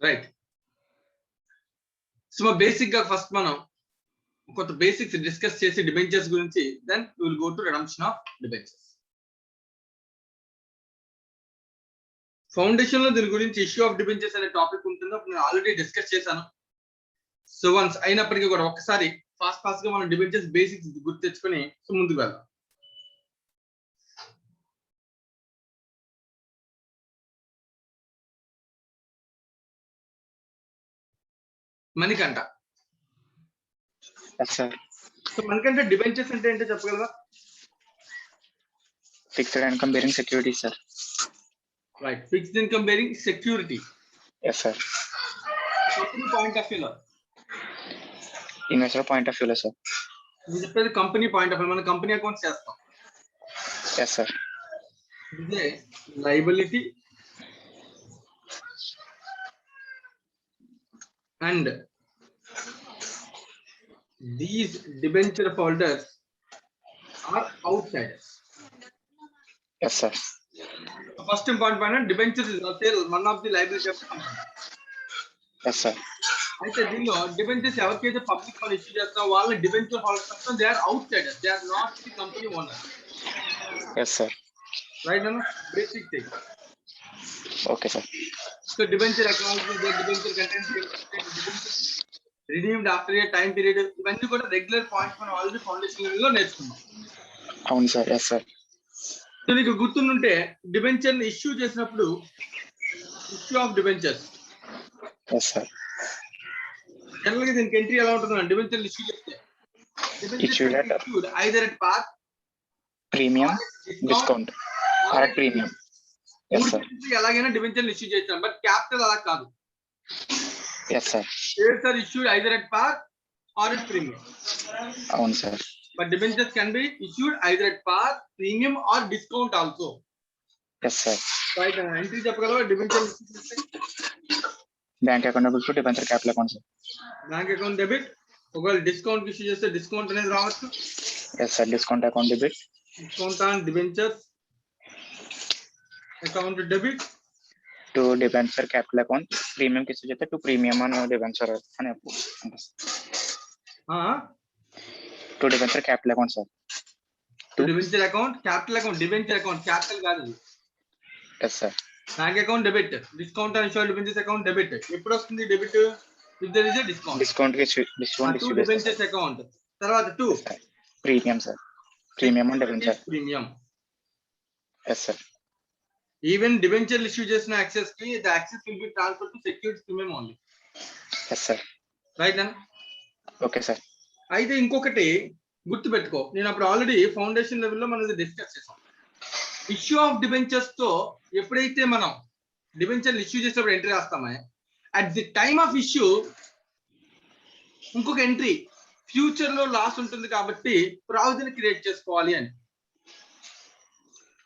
Right. So basic గా first మనం కొంత బేసిక్స్ డిస్కస్ చేసి డిబెంచర్స్ గురించి, then we will go to redemption of debentures. Foundation లో దీని గురించి ఇష్యూ ఆఫ్ డిబెంచర్స్ అనే టాపిక్ ఉంటుందో నేను ఆల్రెడీ డిస్కస్ చేశాను. సో వన్స్ అయినప్పటికీ కూడా ఒక్కసారి ఫాస్ట్ గా మనం డిబెంచర్స్ బేసిక్స్ గుర్తు తెచ్చుకొని సో ముందుకు వెళ్దాం. మణికంఠ, సో మణికంఠ డిబెంచర్స్ అంటే ఏంటో చెప్పగలవా? Fixed income bearing security sir. Right, fixed income bearing security. Yes sir. Company point of వ్యూలో, ఇన్వెస్టర్ పాయింట్ ఆఫ్ వ్యూలో సార్. నేను చెప్పేది కంపెనీ పాయింట్ ఆఫ్ వ్యూ. మనం కంపెనీ అకౌంట్స్ చేస్తాం. Yes sir. ఇదే liability and these debenture holders are outsiders. Yes sir. First important point, debentures is also one of the liability of the company. Yes sir. అయితే దీనిలో debentures ఎవరికైతే public వాళ్ళు issue చేస్తారో వాళ్ళ debenture holders they are outsiders, they are not the company owner. Yes sir. Right అన్న, basic thing. Okay sir. So debenture accounts, debenture contents, redeemed after a time period, ఇవన్నీ కూడా regular points మనం already foundation లెవెల్లో నేర్చుకున్నాం. అవును sir. Yes sir. So నీకు గుర్తుంటే debenture issue చేసినప్పుడు issue of debentures. Yes sir. General గా దీనికి ఎంట్రీ ఎలా ఉంటుంది? డిబెంచర్ ఇష్యూ చేస్తే either at par, premium, discount or at premium. Yes sir. ఎలాగైనా డిబెంచర్ ఇష్యూ చేస్తాం, బట్ క్యాపిటల్ అలా కాదు. Yes sir. Shares are issued either at par or at premium. అవును sir. But debentures can be issued either at par, premium or discount also. Yes sir. Right, entry చెప్పగలవా debenture issue చేస్తే? Bank account debit to debenture capital account sir. Bank account debit, ఒకవేళ discount issue చేస్తే discount అనేది రావచ్చు. Yes sir. Discount account debit, discount on debentures account debit to debenture capital account. Premium కి issue చేస్తే to premium అని debenture అని to debenture capital account sir. To debenture account capital account, debenture account capital కాదు. Yes sir. Bank account debit, discount on issued debentures account debit. ఎప్పుడు వస్తుంది debit? If there is a discount. Discount కి discount issue debentures account. తర్వాత to premium sir. Premium and debenture premium. Yes sir. Even debenture issue చేసిన access కి the access will be transferred to security premium only. Yes sir. Right then? Okay sir. అయితే ఇంకొకటి గుర్తు పెట్టుకో, నేను అప్పుడు already foundation లెవెల్లో మనం డిస్కస్ చేసాం. ఇష్యూ ఆఫ్ డిబెంచర్స్ తో ఎప్పుడైతే మనం డిబెంచర్ ఇష్యూ చేసేటప్పుడు ఎంట్రీ రాస్తామో, at the time of issue ఇంకొక ఎంట్రీ ఫ్యూచర్ లో లాస్ ఉంటుంది కాబట్టి ప్రావిజన్ క్రియేట్ చేసుకోవాలి అని.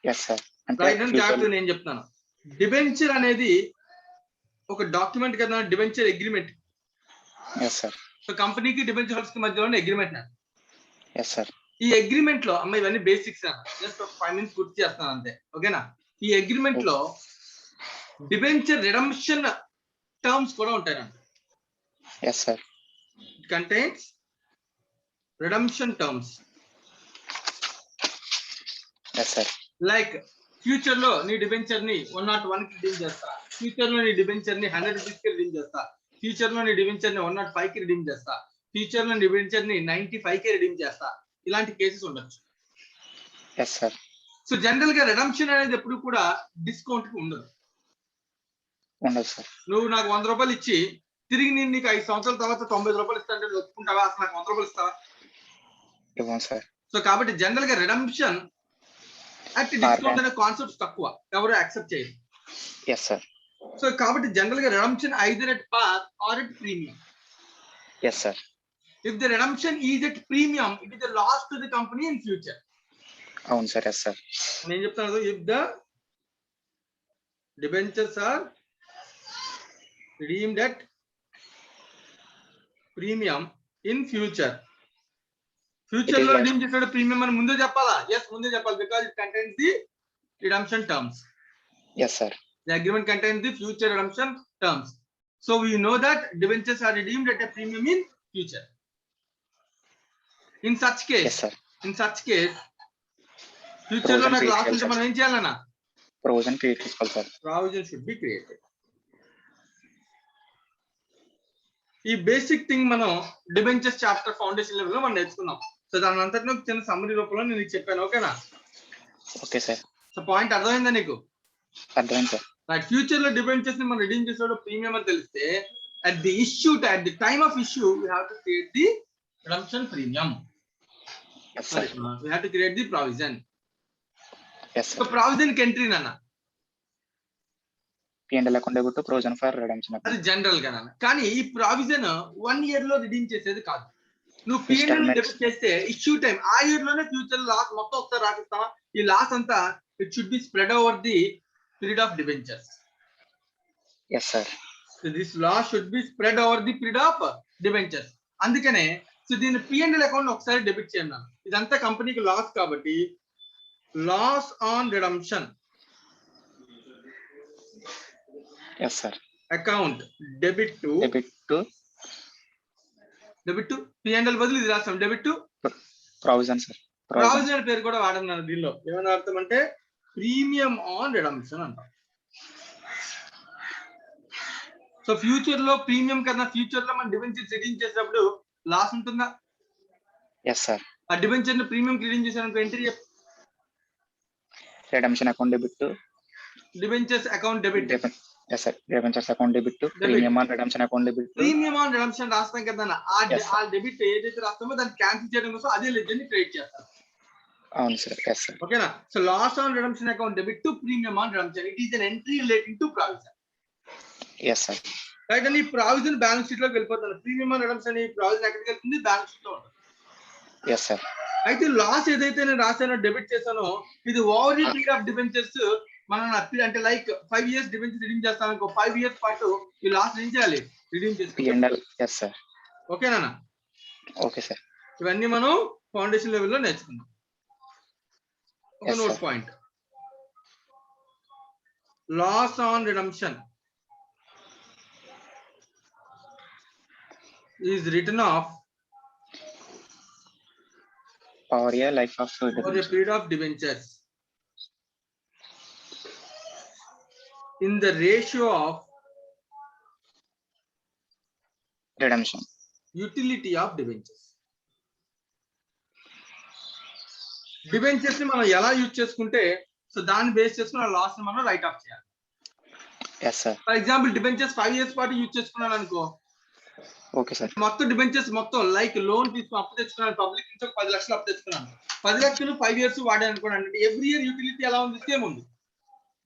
Yes sir. జాగ్రత్త నేను చెప్తాను. డిబెంచర్ అనేది ఒక డాక్యుమెంట్ కదా, debenture agreement. yes sir. So కంపెనీకి డిబెంచర్ హోల్డర్స్ కి మధ్యలో అగ్రిమెంట్. yes sir. ఈ అగ్రిమెంట్ లో అమ్మ ఇవన్నీ బేసిక్స్ జస్ట్ ఒక 5 minutes గుర్తు చేస్తాను అంతే, ఓకేనా? ఈ అగ్రిమెంట్ లో డిబెంచర్ రిడమ్షన్ టర్మ్స్ కూడా ఉంటాయి. yes sir. It contains redemption terms. yes sir. Like future లో నీ డిబెంచర్ ని 101 కి రిడీమ్ చేస్తా, ఫ్యూచర్ లో నీ డిబెంచర్ ని 100 rupees కి రిడీమ్ చేస్తా, ఫ్యూచర్ లో నీ డిబెంచర్ ని 105 కి రిడీమ్ చేస్తా, ఫ్యూచర్ లో డిబెంచర్ ని 95 కి రిడీమ్ చేస్తా. ఇలాంటి కేసెస్ ఉండొచ్చు. yes sir. సో జనరల్ గా రిడమ్షన్ అనేది ఎప్పుడు కూడా డిస్కౌంట్ కి ఉండదు. సార్. నువ్వు నాకు 100 రూపాయలు ఇచ్చి తిరిగి నేను నీకు 5 సంవత్సరాల తర్వాత 90 రూపాయలు ఇస్తానంటే ఒప్పుకుంటావా? అసలు నాకు 100 రూపాయలు ఇస్తావా? ఇవ్వను సార్. సో కాబట్టి జనరల్ గా రిడమ్షన్ అట్ డిస్కౌంట్ అనే కాన్సెప్ట్స్ తక్కువ, ఎవరు యాక్సెప్ట్ చేయరు. yes sir. సో కాబట్టి జనరల్ గా redemption either at par or at premium. yes sir. If the redemption is at premium, it is a loss to the company in future. అవును సార్. yes sir. నేను చెప్తాను, if the debentures are redeemed at premium in future, future లో redeem చేసిన premium అని ముందే చెప్పాలా? yes, ముందే చెప్పాలి, because it contains the redemption terms. yes sir. The agreement contains the future redemption terms. So we know that debentures are redeemed at a premium in future. In such Yes, sir. Future లో Provision నాకు create loss చేయాలి ఉంటే sir. మనం ఏం చేయాలన్నా Provision create చేసుకోవాలి sir. Provision should be created. ఈ basic thing మనం డిబెంచర్స్ చాప్టర్ ఫౌండేషన్ లెవెల్ లో మనం నేర్చుకున్నాం. సో దాని అంతటిని ఒక చిన్న సమ్మరీ రూపంలో నేను నీకు చెప్పాను. ఓకేనా? Okay sir. సో పాయింట్ అర్థమైందా నీకు? అర్థమైంది సార్. రైట్. ఫ్యూచర్ లో డిబెంచర్స్ ని మనం రిడీమ్ చేసేటప్పుడు ప్రీమియం అని తెలిస్తే at the time of issue we have to create the redemption premium. Yes, sir. We have to create the provision. Yes, sir. So provision కి ఎంట్రీ నాన్న P&L account debit to provision for redemption. అది general గా నాన్న. కానీ ఈ provision 1 year లో redeem చేసేది కాదు. నువ్వు P&L డెబిట్ చేస్తే ఇష్యూ టైం ఆ ఇయర్ లోనే ఫ్యూచర్ లాస్ మొత్తం ఒకసారి రాసిస్తావా? ఈ లాస్ అంతా it should B spread over the period of debentures. Yes, sir. So this loss should be spread over the period of debentures. అందుకనే సో దీన్ని P&L account ఒకసారి debit చేయండి. ఇదంతా కంపెనీకి లాస్ కాబట్టి loss on redemption Yes, sir. Account debit to P&L బదులు ఇది రాస్తాం debit to provision, sir. Provision అనే పేరు కూడా వాడన్నాను. దీనిలో ఏమన్నా అర్థం అంటే ప్రీమియం ఆన్ రిడమ్షన్ అంటాం. సో ఫ్యూచర్ లో ప్రీమియం కన్నా ఫ్యూచర్ లో మనం డిబెంచర్స్ రిడీమ్ చేసేటప్పుడు లాస్ ఉంటుందా? Yes, sir. ఆ డిబెంచర్ ని ప్రీమియం రిడీమ్ చేసాను entry Redemption account debit to debentures account debit. yes, sir. Debentures account debit to premium on redemption account debit to premium on redemption రాస్తాం కదా. Yes, sir. ఆ debit ఏదైతే రాస్తామో దాన్ని cancel చేయడం కోసం అదే లెడ్జర్ ని క్రియేట్ చేస్తాం. అవును సార్. yes, sir. ఓకేనా? So loss on redemption account debit to premium on redemption it is an entry relating to provision. Yes, sir. Right. And ఈ ప్రావిజన్ బ్యాలెన్స్ షీట్ లోకి వెళ్ళిపోతుంది. ప్రీమియం ఆన్ రిడమ్షన్ ఈ provision ఎక్కడికి వెళ్తుంది? బ్యాలెన్స్ షీట్ లో ఉంటుంది. Yes, sir. అయితే loss ఏదైతే నేను రాశానో డెబిట్ చేశానో ఇది over the period of debentures మనం అంటే లైక్ 5 years డిబెంచర్ రిడీమ్ చేస్తాను అనుకో 5 years పాటు ఈ లాస్ ఏం చేయాలి? రిడీమ్ చేసుకోవాలి. P&L. yes, sir. ఓకేనా? Okay sir. ఇవన్నీ మనం ఫౌండేషన్ లెవెల్ లో నేర్చుకున్నాం. ఒక Yes, note sir. Point loss on redemption is written off Power year life of for a debenture. period of debentures in the ratio of redemption. utility of debentures. Debentures ని మనం ఎలా use చేసుకుంటే so దాన్ని base చేసుకుని ఆ loss ని మనం right off చేయాలి. Yes, sir. For example debentures 5 years పాటు యూజ్ చేసుకున్నాను అనుకో ఓకే సార్. మొత్తం డిబెంచర్స్ మొత్తం లైక్ లోన్ తీసుకుని అప్పు తెచ్చుకున్నాను పబ్లిక్ నుంచి ఒక 10 లక్షలు అప్పు తెచ్చుకున్నాను 10 లక్షలు 5 years వాడాను అనుకోండి అంటే ఎవ్రీ ఇయర్ యూటిలిటీ ఎలా ఉంది? సేమ్ ఉంది.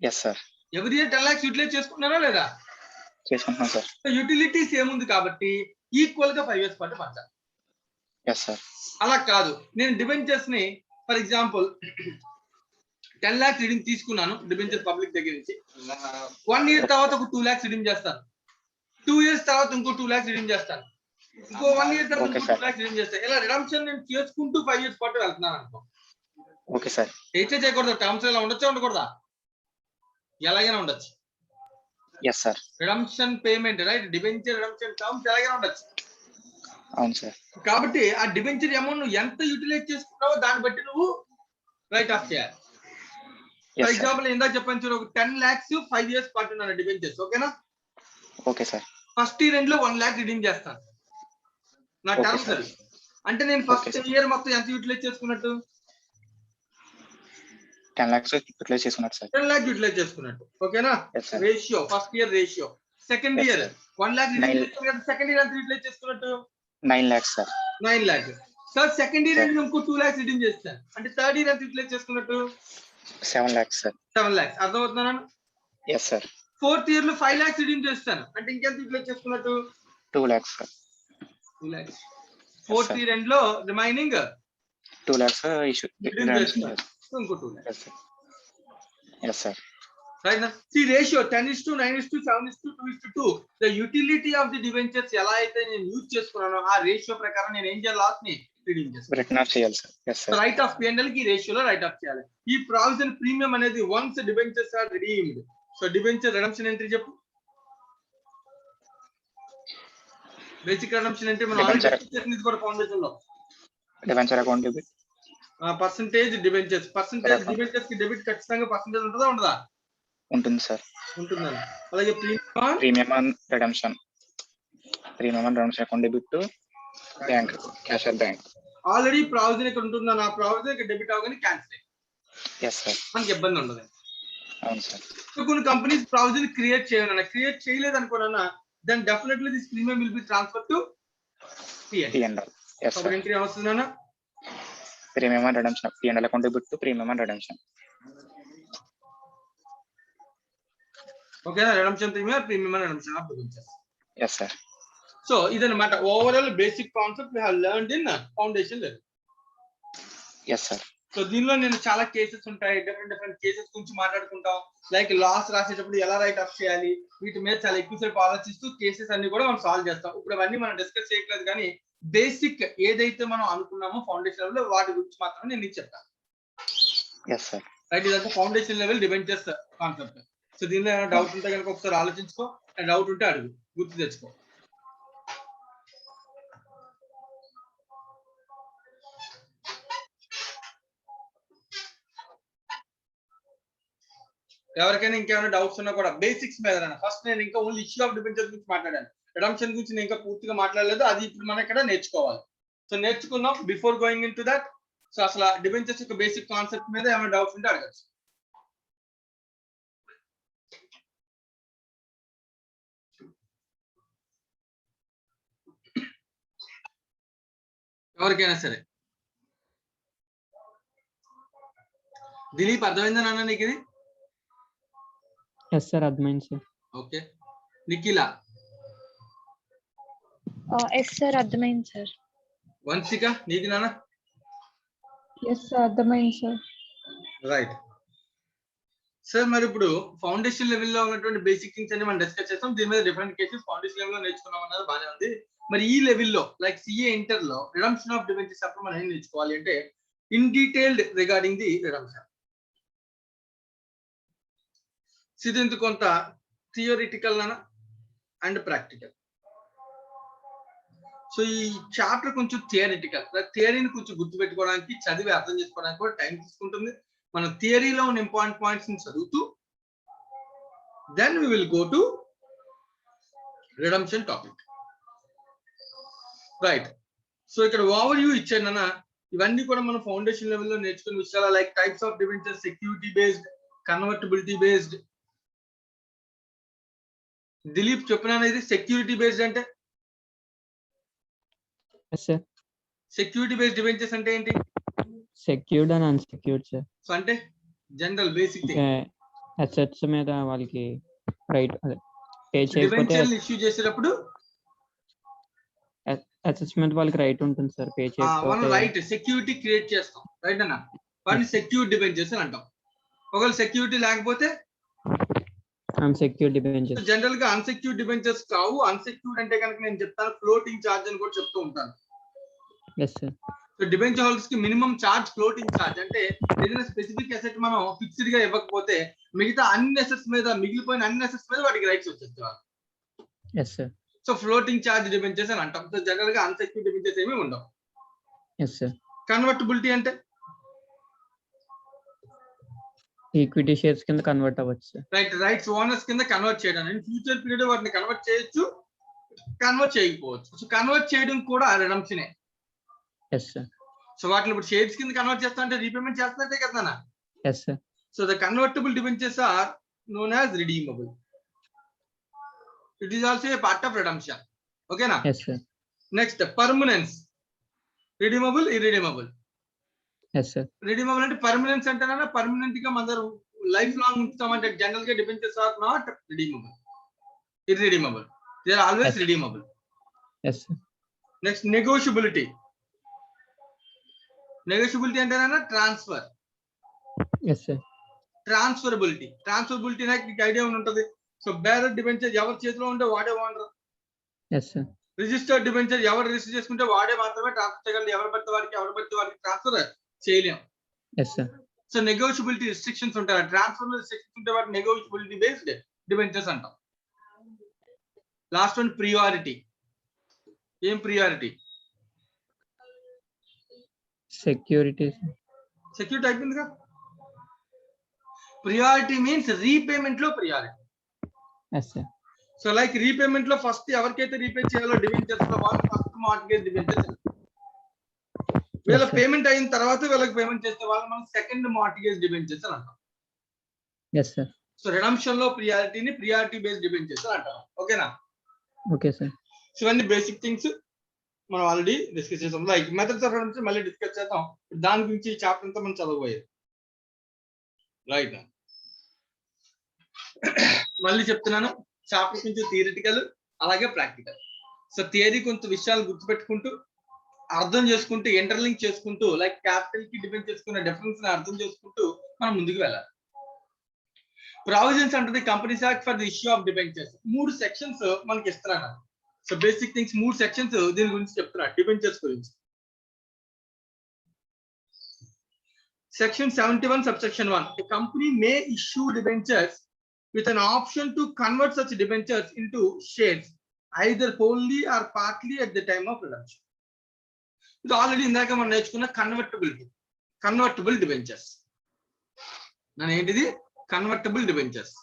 yes, sir. Every year 10 lakhs utilise చేసుకున్నారా లేదా? చేసుకుంటున్నాం సార్. యూటిలిటీ సేమ్ ఉంది కాబట్టి ఈక్వల్ గా 5 years పాటు పంచాలి. yes, sir. అలా కాదు. నేను డిబెంచర్స్ ని ఫర్ ఎగ్జాంపుల్ 10 lakhs రీడింగ్ తీసుకున్నాను డిబెంచర్ పబ్లిక్ దగ్గర నుంచి 1 year తర్వాత ఒక 2 lakhs రీడింగ్ చేస్తాను. 2 years తర్వాత ఇంకో 2 lakhs రీడింగ్ చేస్తాను. ఇంకో 1 year తర్వాత Okay, ఇంకో sir. 2 lakhs రీడింగ్ చేస్తాను. ఇలా రిడమ్షన్ నేను చేసుకుంటూ 5 years పాటు వెళ్తున్నాను అనుకో. Okay sir. అయితే చేయకూడదు. టర్మ్స్ ఎలా ఉండొచ్చా ఉండకూడదా? ఎలాగైనా ఉండొచ్చు. yes, sir. Redemption payment right debenture redemption terms ఎలాగైనా ఉండొచ్చు. అవును సార్. కాబట్టి ఆ డిబెంచర్ అమౌంట్ నువ్వు ఎంత యూటిలైజ్ చేసుకున్నావో దాన్ని బట్టి నువ్వు రైట్ ఆఫ్ చేయాలి. yes, for sir. ఎగ్జాంపుల్ ఇందాక చెప్పాను చూడు ఒక 10 lakhs 5 years పాటు ఉన్నాను డిబెంచర్స్. ఓకేనా? Okay sir. First year end లో 1 lakh రిడీమ్ చేస్తాను. నా Okay, టర్మ్స్ sir. అది. అంటే నేను Okay, ఫస్ట్ sir. ఇయర్ మొత్తం ఎంత యూటిలైజ్ చేసుకున్నట్టు? 10 lakhs యూటిలైజ్ చేసుకున్నారు సార్. 10 lakh యూటిలైజ్ చేసుకున్నట్టు. ఓకేనా? yes, sir. Ratio first year ratio. Second Yes, year sir. 1 lakh redeem Nine- చేసుకున్నట్టు. సెకండ్ ఇయర్ ఎంత యూటిలైజ్ చేసుకున్నట్టు? 9 lakhs sir. 9 lakhs. Sir second year Sir. End ఇంకో 2 lakhs రిడీమ్ చేస్తాను. అంటే third year ఎంత utilise చేసుకున్నట్టు? 7 lakhs సార్. 7 lakhs. అర్థమవుతుందా? yes, sir. Fourth year లో 5 lakhs రిడీమ్ చేస్తాను. అంటే ఇంకెంత యూటిలైజ్ చేసుకున్నట్టు? 2 lakhs sir. 2 lakhs. Fourth sir. Year end లో రిమైనింగ్ 2 lakhs ఇష్యూ రిడీమ్ చేస్తాను. ఇంకో 2 lakhs. yes, sir. yes, sir. Right now, see ratio 10:9:7:2:2. The utility of the debentures ఎలా అయితే నేను యూజ్ చేసుకున్నానో ఆ రేషియో ప్రకారం నేను ఏం చేయాలి? లాస్ ని రిడీమ్ చేస్తాను. రిటర్న్ ఆఫ్ చేయాలి sir. yes, sir. Write off P&L కి రేషియోలో రైట్ ఆఫ్ చేయాలి. ఈ ప్రావిజన్ ప్రీమియం అనేది once debentures are redeemed. So debenture redemption entry చెప్పు. బేసిక్ రిడమ్షన్ అంటే మనం Debenture. ఆల్రెడీ చేసింది కూడా ఫౌండేషన్ లో debenture account debit percentage debentures Correct. Debentures కి డెబిట్ ఖచ్చితంగా పర్సంటేజ్ ఉంటుందా ఉండదా ఉంటుంది సార్. ఉంటుందండి. అలాగే premium on redemption account debit to bank cashier bank. Already provision ఇక్కడ ఉంటుందా ఆ ప్రావిజన్ ఇక్కడ డెబిట్ అవగానే క్యాన్సిల్ ఎస్ సార్. మనకి ఇబ్బంది ఉండదు. అవును సార్. సో కొన్ని కంపెనీస్ ప్రావిజన్ క్రియేట్ చేయలేదు అనుకోనన్నా then definitely this premium will be transfer to P&L. Yes sir. Entry వస్తుందన్నా premium on redemption P&L account debit to premium on redemption. ఓకేనా redemption premium redemption of debentures. Yes sir. So ఇదన్నమాట overall basic concept we have learned in foundation level. Yes sir. So దీనిలో నేను చాలా cases ఉంటాయి, different cases గురించి మాట్లాడుకుంటాం. Like loss రాసేటప్పుడు ఎలా రైట్ ఆఫ్ చేయాలి, వీటి మీద చాలా ఎక్కువసేపు ఆలోచిస్తూ కేసెస్ అన్ని కూడా మనం సాల్వ్ చేస్తాం. ఇప్పుడు అవన్నీ మనం డిస్కస్ చేయట్లేదు, కానీ బేసిక్ ఏదైతే మనం అనుకున్నామో ఫౌండేషన్ లెవెల్ వాటి గురించి మాత్రమే నేను నీకు చెప్తాను. Yes sir. రైట్, ఇదంతా foundation level debentures concept. So దీనిలో ఏమైనా డౌట్ ఉంటే కనుక ఒకసారి ఆలోచించుకో, డౌట్ ఉంటే అడుగు, గుర్తు తెచ్చుకో. ఎవరికైనా ఇంకేమైనా డౌట్స్ ఉన్నా కూడా బేసిక్స్ మీద. ఫస్ట్ నేను ఇంకా ఓన్లీ ఇష్యూ ఆఫ్ డిబెంచర్ గురించి మాట్లాడాను, రిడమ్షన్ గురించి నేను ఇంకా పూర్తిగా మాట్లాడలేదు. అది ఇప్పుడు మనం ఇక్కడ నేర్చుకోవాలి. సో నేర్చుకుందాం before going in to that. So అసలు డిబెంచర్స్ యొక్క బేసిక్ కాన్సెప్ట్ మీద ఏమైనా డౌట్స్ ఉంటే అడగచ్చు. ఎవరికైనా సరే. దిలీప్ అర్థమైందా నాన్న నీకు ఇది? ఎస్ సార్, అర్థమైంది sir. Okay, Nikhila? Yes sir, అర్థమైంది సార్. వంశిక నీది నాన్న? ఎస్ సార్, అర్థమైంది సార్. Right sir. మరి ఇప్పుడు ఫౌండేషన్ లెవెల్లో ఉన్నటువంటి బేసిక్ థింగ్స్ అన్ని మనం డిస్కస్ చేస్తాం. దీని మీద డిఫరెంట్ కేసెస్ ఫౌండేషన్ లెవెల్లో నేర్చుకున్నాం అన్నది బాగానే ఉంది. మరి ఈ లెవెల్లో లైక్ సిఏ ఇంటర్ లో రిడమ్షన్ ఆఫ్ డిబెంచర్స్ అప్పుడు మనం ఏం నేర్చుకోవాలి అంటే in detailed regarding the redemption. ఇది కొంత థియోరిటికల్ అండ్ ప్రాక్టికల్. సో ఈ చాప్టర్ కొంచెం థియరిటికల్, థియరీని కొంచెం గుర్తుపెట్టుకోవడానికి చదివి అర్థం చేసుకోవడానికి కూడా టైం తీసుకుంటుంది. మనం థియరీలో ఉన్న ఇంపార్టెంట్ పాయింట్స్ ని చదువుతూ then we will go to redemption topic. Right. So ఇక్కడ ఓవర్ వ్యూ ఇచ్చాను. ఇవన్నీ కూడా మనం ఫౌండేషన్ లెవెల్లో నేర్చుకునే విషయాలు. Like types of debentures, security based, convertibility based. Dilip చెప్పినాను ఇది సెక్యూరిటీ బేస్డ్ అంటే. సెక్యూరిటీ బేస్డ్ డిబెంచర్స్ అంటే ఏంటి? Secured and unsecured sir. So అంటే జనరల్ బేసిక్ థింగ్. అసెట్స్ మీద వాళ్ళకి రైట్ అదే పే చేయకపోతే డిబెంచర్లు ఇష్యూ చేసేటప్పుడు అసెట్స్ మీద వాళ్ళకి రైట్ ఉంటుంది సార్. పే మనం చేయకపోతే రైట్ సెక్యూరిటీ క్రియేట్ చేస్తాం. రైట్ అన్న, వాటిని సెక్యూర్డ్ డిబెంచర్స్ అని అంటాం. ఒకవేళ సెక్యూరిటీ లేకపోతే అన్సెక్యూర్డ్ డిబెంచర్స్. జనరల్ గా అన్సెక్యూర్డ్ డిబెంచర్స్ కావు. అన్సెక్యూర్డ్ అంటే కనుక నేను చెప్తాను ఫ్లోటింగ్ చార్జ్ అని కూడా చెప్తూ ఉంటాను. Yes sir. So debenture holders కి మినిమం చార్జ్ ఫ్లోటింగ్ చార్జ్. అంటే ఏదైనా స్పెసిఫిక్ అసెట్ మనం ఫిక్స్డ్ గా ఇవ్వకపోతే మిగతా అన్ని అసెట్స్ మీద, మిగిలిపోయిన అన్ని అసెట్స్ మీద వాటికి రైట్స్ వచ్చేస్తారు. Yes sir. So floating charge debentures అని అంటాం. సో జనరల్ గా అన్సెక్యూర్డ్ డిబెంచర్స్ ఏమీ ఉండవు. Yes sir. కన్వర్టబిలిటీ అంటే ఈక్విటీ షేర్స్ కింద కన్వర్ట్ అవ్వచ్చు సార్. రైట్, రైట్స్ ఓనర్స్ కింద కన్వర్ట్ చేయడం. ఫ్యూచర్ పీరియడ్ వాటిని కన్వర్ట్ చేయొచ్చు, కన్వర్ట్ చేయకపోవచ్చు. సో కన్వర్ట్ చేయడం కూడా రిడమ్షనే. Yes sir. సో వాటిని ఇప్పుడు షేర్స్ కింద కన్వర్ట్ చేస్తా అంటే రీపేమెంట్ చేస్తున్నట్టే కదా. Yes sir. So the convertible debentures are known as redeemable. It is also a part of redemption. Okay na? Yes sir. Next, permanence. Redeemable, irredeemable. Yes sir. Redeemable అంటే permanence అంటే నా permanent గా మన life long ఉంచుతామంటే general గా debentures are not redeemable. Irredeemable. They are always yes. redeemable. Yes sir. Next, negotiability. Negotiability అంటే నా transfer. Yes sir. ట్రాన్స్ఫరబిలిటీ. ట్రాన్స్ఫరబిలిటీ నాకు ఐడియా ఉంటుంది. సో బేరర్ డిబెంచర్ ఎవరి చేతిలో ఉంటే వాడే owner. Yes sir. Registered debenture ఎవరు రిజిస్టర్ చేసుకుంటే వాడే మాత్రమే ట్రాన్స్ఫర్ చేయగలరు. ఎవరు పడితే వారికి ట్రాన్స్ఫర్ చేయలేం. Yes sir. So negotiability restrictions ఉంటాయి. ట్రాన్స్ఫర్ రిస్ట్రిక్షన్స్ ఉంటే వాటి నెగోషియబిలిటీ బేస్డ్ డిబెంచర్స్ అంటాం. Last one priority. ఏం ప్రియారిటీ? సెక్యూరిటీ. సెక్యూరిటీ అయిపోయిందిగా. ప్రియారిటీ మీన్స్ రీపేమెంట్ లో priority. Yes sir. So like repayment లో ఫస్ట్ ఎవరికైతే రీపే చేయాలో డిబెంచర్స్ లో వాళ్ళు ఫస్ట్ మార్ట్గేజ్ డిబెంచర్స్. వీళ్ళ పేమెంట్ అయిన తర్వాత వీళ్ళకి పేమెంట్ చేస్తే వాళ్ళు మనం సెకండ్ మార్ట్గేజ్ డిబెంచర్స్ అని అంటాం. Yes sir. సో రిడమ్షన్ లో ప్రియారిటీని ప్రియారిటీ బేస్డ్ డిబెంచర్స్ అంటాం. ఓకేనా? Okay sir. సో ఇవన్నీ బేసిక్ థింగ్స్ మనం ఆల్రెడీ డిస్కస్ చేసాం. లైక్ మెథడ్స్ ఆఫ్ రిడమ్షన్ మళ్ళీ డిస్కస్ చేద్దాం. దాని గురించి చాప్టర్ అంతా మనం చదవబోయేది. రైట్, మళ్ళీ చెప్తున్నాను, చాప్టర్ కొంచెం థియరిటికల్ అలాగే ప్రాక్టికల్. సో థియరీ కొంచెం విషయాలు గుర్తుపెట్టుకుంటూ అర్థం చేసుకుంటూ ఇంటర్లింక్ చేసుకుంటూ లైక్ క్యాపిటల్ కి డిపెండ్ చేసుకున్న డిఫరెన్స్ ని అర్థం చేసుకుంటూ మనం ముందుకు వెళ్ళాలి. ప్రావిజన్స్ అంటది companies act for the issue of debentures. 3 sections మనకి ఇస్తున్నాను. సో బేసిక్ థింగ్స్ 3 సెక్షన్స్ దీని గురించి చెప్తున్నాను, డిబెంచర్స్ గురించి. Section 71 subsection 1. A company may issue debentures with an option to convert such debentures into shares either wholly or partly at the time of redemption. ఇది already ఇందాక మనం నేర్చుకున్న convertible debentures. ఏంటిది? Convertible debentures.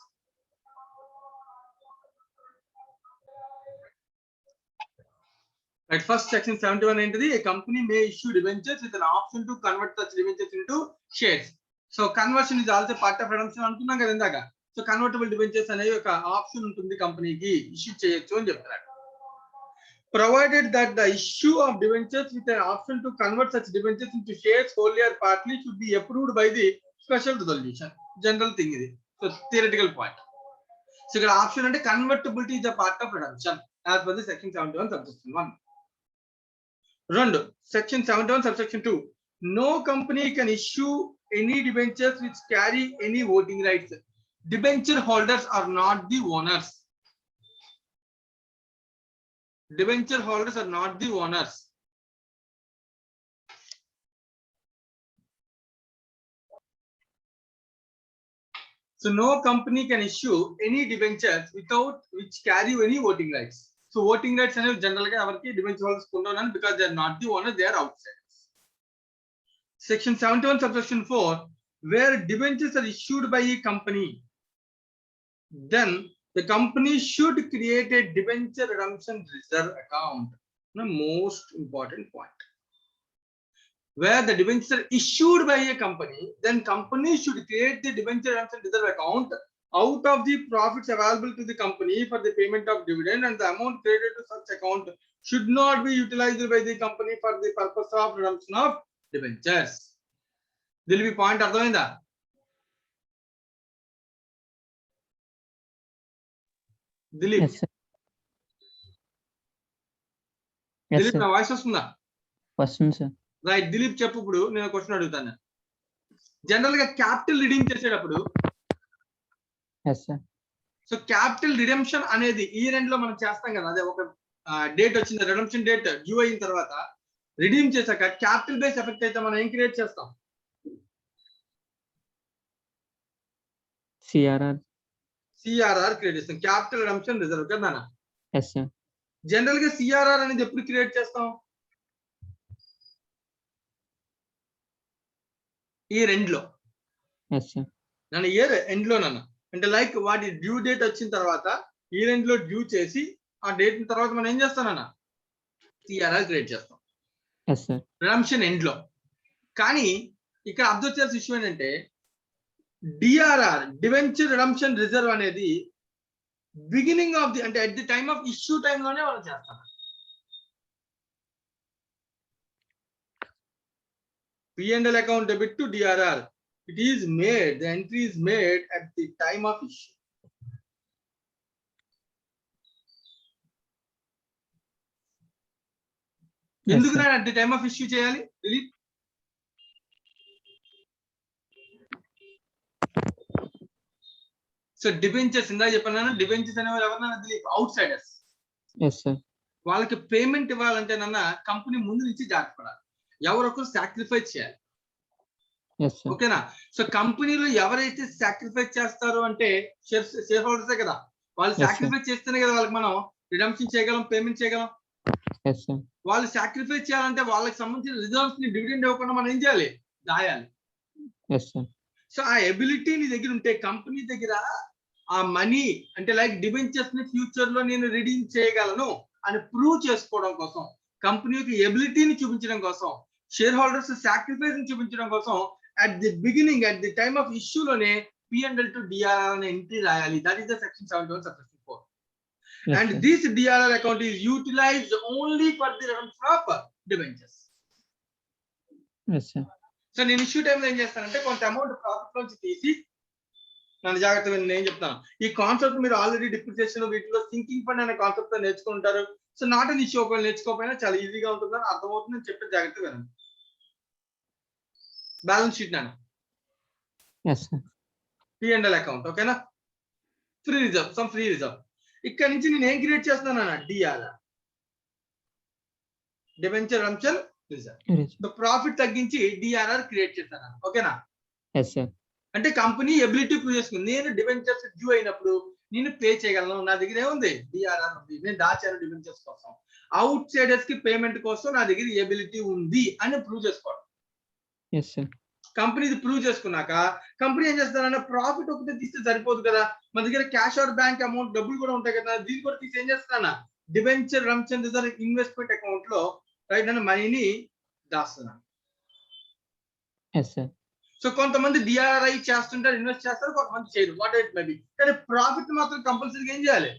Right, first section 71 ఏంటిది? A company may issue debentures with an option to convert such debentures into shares. So conversion is also part of redemption అనుకున్నాం కదా ఇందాక. So convertible debentures అనేవి ఒక option ఉంటుంది కంపెనీకి issue చేయొచ్చు అని చెప్తున్నాడు. Provided that the issue of debentures with an option to convert such debentures into shares wholly or partly should be approved by the special resolution. General thing ఇది. So theoretical point. So ఇక్కడ option అంటే convertibility is a part of redemption as per the section 71 subsection 1. Round section 71 subsection 2. No company can issue any debentures which carry any voting rights. Debenture holders are not the owners. Debenture holders are not the owners. So no company can issue any debentures without which carry any voting rights. So voting rights అనేవి general గా ఎవరికి debenture holders ఉండవు because they are not the owner, they are outsiders. Section 71 subsection 4, where debentures are issued by a company, then the company should create a debenture redemption reserve account. The most important point. Where the debentures are issued by a company, then company should create the debenture redemption reserve account out of the profits available to the company for the payment of dividend, and the amount credited to such account should not be utilized by the company for the purpose of redemption of debentures. There will be point అర్థమైందా? దిలీప్, దిలీప్ నా voice వస్తుందా? వస్తుంది sir. Right, Dilip చెప్పు. ఇప్పుడు నేను question అడుగుతాను. General గా capital redeem చేసేటప్పుడు సో క్యాపిటల్ రిడెంప్షన్ అనేది ఈ రెండ్ లో మనం చేస్తాం కదా, అదే ఒక డేట్ వచ్చింది, రిడెంప్షన్ డేట్ డ్యూ అయిన తర్వాత రిడీమ్ చేశాక క్యాపిటల్ బేస్ ఎఫెక్ట్ అయితే మనం ఏం క్రియేట్ చేస్తాం? సిఆర్ఆర్ క్రియేట్ చేస్తాం, క్యాపిటల్ రిడెంప్షన్ రిజర్వ్ కదా. జనరల్ గా సిఆర్ఆర్ అనేది ఎప్పుడు క్రియేట్ చేస్తాం? ఈ రెండ్ లో, నన్ను ఇయర్ ఎండ్ లో నన్ను అంటే లైక్ వాటి డ్యూ డేట్ వచ్చిన తర్వాత ఈ రెండ్ లో డ్యూ చేసి ఆ డేట్ తర్వాత మనం ఏం చేస్తానన్నా సిఆర్ఆర్ క్రియేట్ చేస్తాం రిడెంప్షన్ ఎండ్ లో. కానీ ఇక్కడ అబ్జర్వ్ చేయాల్సిన ఇష్యూ ఏంటంటే డిఆర్ఆర్ డివెంచర్ రిడెంప్షన్ రిజర్వ్ అనేది బిగినింగ్ ఆఫ్ ది అంటే at the time of issue time లోనే మనం చేస్తాం. P&L account debit to DRR. It is made, the entry is made at the time of issue. ఎందుకు నా at the time of issue చేయాలి? So debentures ఇందాక చెప్పాను, debentures అనేవాళ్ళు ఎవరన్నా దిలీప్ అవుట్ సైడర్స్. వాళ్ళకి పేమెంట్ ఇవ్వాలంటే నన్న కంపెనీ ముందు నుంచి జాగ్రత్త పడాలి, ఎవరొకరు సాక్రిఫైస్ చేయాలి. ఓకేనా? సో కంపెనీలో ఎవరైతే సాక్రిఫైస్ చేస్తారో అంటే షేర్ హోల్డర్సే కదా, వాళ్ళు సాక్రిఫైస్ చేస్తేనే కదా వాళ్ళకి మనం రిడెంప్షన్ చేయగలం, పేమెంట్ చేయగలం. Yes sir. వాళ్ళు సాక్రిఫైస్ చేయాలంటే వాళ్ళకి సంబంధించిన రిజర్వ్స్ ని డివిడెండ్ ఇవ్వకుండా మనం ఏం చేయాలి, దాయాలి. Yes sir. సో ఆ ఎబిలిటీ నీ దగ్గర ఉంటే కంపెనీ దగ్గర ఆ మనీ అంటే లైక్ డిబెంచర్స్ ని ఫ్యూచర్ లో నేను రిడీమ్ చేయగలను అని ప్రూవ్ చేసుకోవడం కోసం, కంపెనీకి ఎబిలిటీని చూపించడం కోసం, షేర్ హోల్డర్స్ సాక్రిఫైస్ ని చూపించడం కోసం at the beginning at the time of ఇష్యూలోనే P&L to DRR అనే ఎంట్రీ రాయాలి. That is the section 71 subsection 4. Yes, And sir. this DRR account is utilized only for the redemption of debentures. Yes, sir. So నేను issue టైంలో ఏం చేస్తానంటే కొంత amount profit నుంచి తీసి, నన్ను జాగ్రత్తగా నేను ఏం చెప్తాను, ఈ కాన్సెప్ట్ మీరు ఆల్రెడీ డిప్రిసియేషన్ వీటిలో థింకింగ్ ఫండ్ అనే కాన్సెప్ట్ తో నేర్చుకుంటారు. సో నాట్ అన్ ఇష్యూ, ఒకవేళ నేర్చుకోకపోయినా చాలా ఈజీగా ఉంటుందని అర్థమవుతుంది. నేను చెప్పే జాగ్రత్తగా వినండి. బ్యాలెన్స్ షీట్ నాన్న, Yes, sir. P&L అకౌంట్, ఓకేనా. Free reserve, some free reserve. ఇక్కడ నుంచి నేను ఏం క్రియేట్ చేస్తున్నాను, DRR, debenture redemption reserve. Yes, so profit తగ్గించి డిఆర్ఆర్ క్రియేట్ చేస్తాను, ఓకేనా. yes, sir. అంటే కంపెనీ ఎబిలిటీ ప్రూవ్ చేసుకుంది. నేను డిబెంచర్స్ డ్యూ అయినప్పుడు నేను పే చేయగలను, నా దగ్గర ఏముంది, డిఆర్ఆర్ ఉంది, నేను దాచాను డిబెంచర్స్ కోసం. అవుట్ సైడర్స్ కి పేమెంట్ కోసం నా దగ్గర ఎబిలిటీ ఉంది అని ప్రూవ్ చేసుకోవడం. Yes, sir. కంపెనీ ఇది ప్రూవ్ చేసుకున్నాక కంపెనీ ఏం చేస్తారన్న, ప్రాఫిట్ ఒకటే తీస్తే సరిపోదు కదా, మన దగ్గర క్యాష్ ఆర్ బ్యాంక్ అమౌంట్ డబ్బులు కూడా ఉంటాయి కదా, దీన్ని కూడా తీసి ఏం చేస్తానా, debenture redemption reserve investment account లో రైట్ అన్న మనీని దాస్తున్నాను. Yes, sir. సో కొంతమంది డిఆర్ఐ చేస్తుంటారు, ఇన్వెస్ట్ చేస్తారు, కొంతమంది చేయరు, వాట్ ఇట్ మేబీ. కానీ ప్రాఫిట్ మాత్రం కంపల్సరీగా ఏం చేయాలి,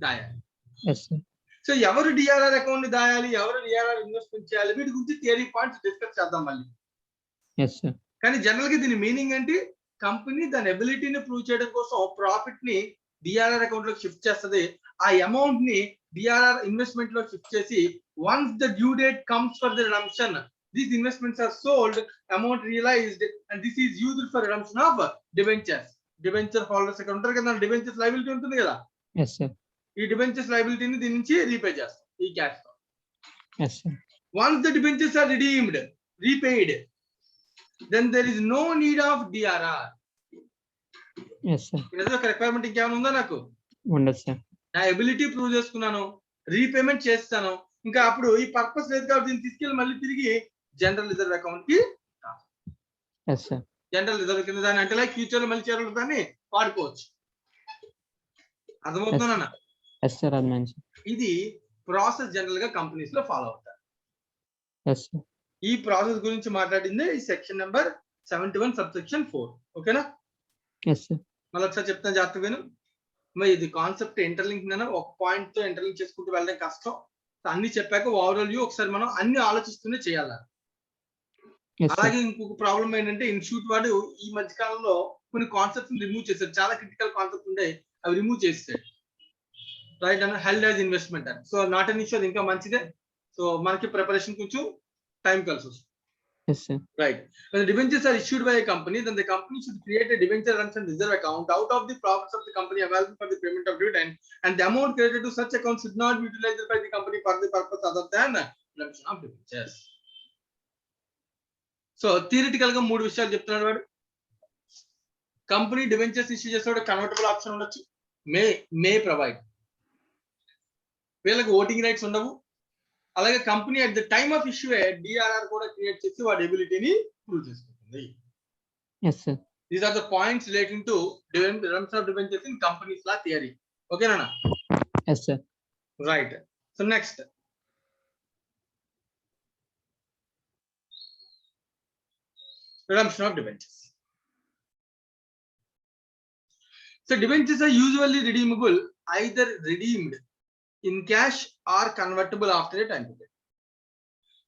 దాయాలి. Yes, sir. సో ఎవరు డిఆర్ఆర్ అకౌంట్ ని దాయాలి, ఎవరు డిఆర్ఆర్ ఇన్వెస్ట్మెంట్ చేయాలి, వీటి గురించి థియరీ పాయింట్స్ డిస్కస్ చేద్దాం మళ్ళీ. Yes, sir. కానీ జనరల్ గా దీని మీనింగ్ ఏంటి, కంపెనీ దాని ఎబిలిటీని ప్రూవ్ చేయడం కోసం ప్రాఫిట్ ని డిఆర్ఆర్ అకౌంట్ లో షిఫ్ట్ చేస్తుంది. ఆ అమౌంట్ ని డిఆర్ఆర్ ఇన్వెస్ట్మెంట్ లో షిఫ్ట్ చేసి once the due date comes for the redemption, these investments are sold, amount realised and this is used for redemption of debentures. Debenture holders ఇక్కడ ఉంటారు కదా, debentures liability ఉంటుంది కదా, Yes, sir. ఈ debentures లయబిలిటీని దీని నుంచి రీపే చేస్తాం ఈ క్యాష్ తో. Yes, sir. Once the debentures are redeemed, repaid, then there is no need of DRR. Yes, sir. ఇది ఒక రిక్వైర్మెంట్ ఇంకేమైనా ఉందా నాకు, ఉండదు సార్. నా ఎబిలిటీ ప్రూవ్ చేసుకున్నాను, రీపేమెంట్ చేస్తాను, ఇంకా అప్పుడు ఈ పర్పస్ లేదు కాబట్టి దీన్ని తీసుకెళ్ళి మళ్ళీ తిరిగి జనరల్ రిజర్వ్ అకౌంట్ కి, Yes, sir. జనరల్ రిజర్వ్ కింద దాన్ని అంటే లైక్ ఫ్యూచర్ లో మళ్ళీ చేరలు దాన్ని వాడుకోవచ్చు. అర్థమవుతుందన్న, Yes, sir. అది మంచి. ఇది ప్రాసెస్ జనరల్ గా కంపెనీస్ లో ఫాలో అవుతారు. Yes, sir. ఈ ప్రాసెస్ గురించి మాట్లాడింది ఈ సెక్షన్ నెంబర్ 71 సబ్సెక్షన్ 4, ఓకేనా. Yes, sir. మళ్ళీ ఒకసారి చెప్తాను జాగ్రత్త విను. మరి ఇది కాన్సెప్ట్ ఇంటర్లింక్ అయినా ఒక పాయింట్ తో ఇంటర్లింక్ చేసుకుంటూ వెళ్ళడం కష్టం. అన్ని చెప్పాక ఓవరాల్ వ్యూ ఒకసారి మనం అన్ని ఆలోచిస్తూనే చేయాలి. Yes, sir. అలాగే ఇంకొక ప్రాబ్లం ఏంటంటే ఇన్స్టిట్యూట్ వాడు ఈ మధ్య కాలంలో కొన్ని కాన్సెప్ట్స్ రిమూవ్ చేశారు, చాలా క్రిటికల్ కాన్సెప్ట్ ఉండే అవి రిమూవ్ చేస్తాడు, రైట్ అన్న, హెల్డ్ యాజ్ ఇన్వెస్ట్మెంట్ అని. సో నాట్ అన్ ఇష్యూ, అది ఇంకా మంచిదే. సో మనకి ప్రిపరేషన్ కొంచెం టైం కలిసి వస్తుంది. Yes, sir. Right. When the debentures are issued by a company, then the company should create a debenture redemption reserve account out of the profits of the company available for the payment of dividend, and the amount credited to such account should not be utilized by the company for the purpose other than redemption of debentures. So theoretical గా మూడు విషయాలు చెప్తున్నాడు వాడు. Company debentures issue చేసేవాడు convertible option ఉండొచ్చు, may provide, వీళ్ళకి voting rights ఉండవు. అలాగే company at the time of issue DRR కూడా క్రియేట్ చేసి వాడి ఎబిలిటీని ప్రూవ్ చేసుకుంటుంది. Yes, sir. These are the points relating to redemption of debentures in companies law theory. ఓకేనా? Yes, sir. Right. So next redemption of debentures. So debentures are usually redeemable, either redeemed in cash or convertible after a time period.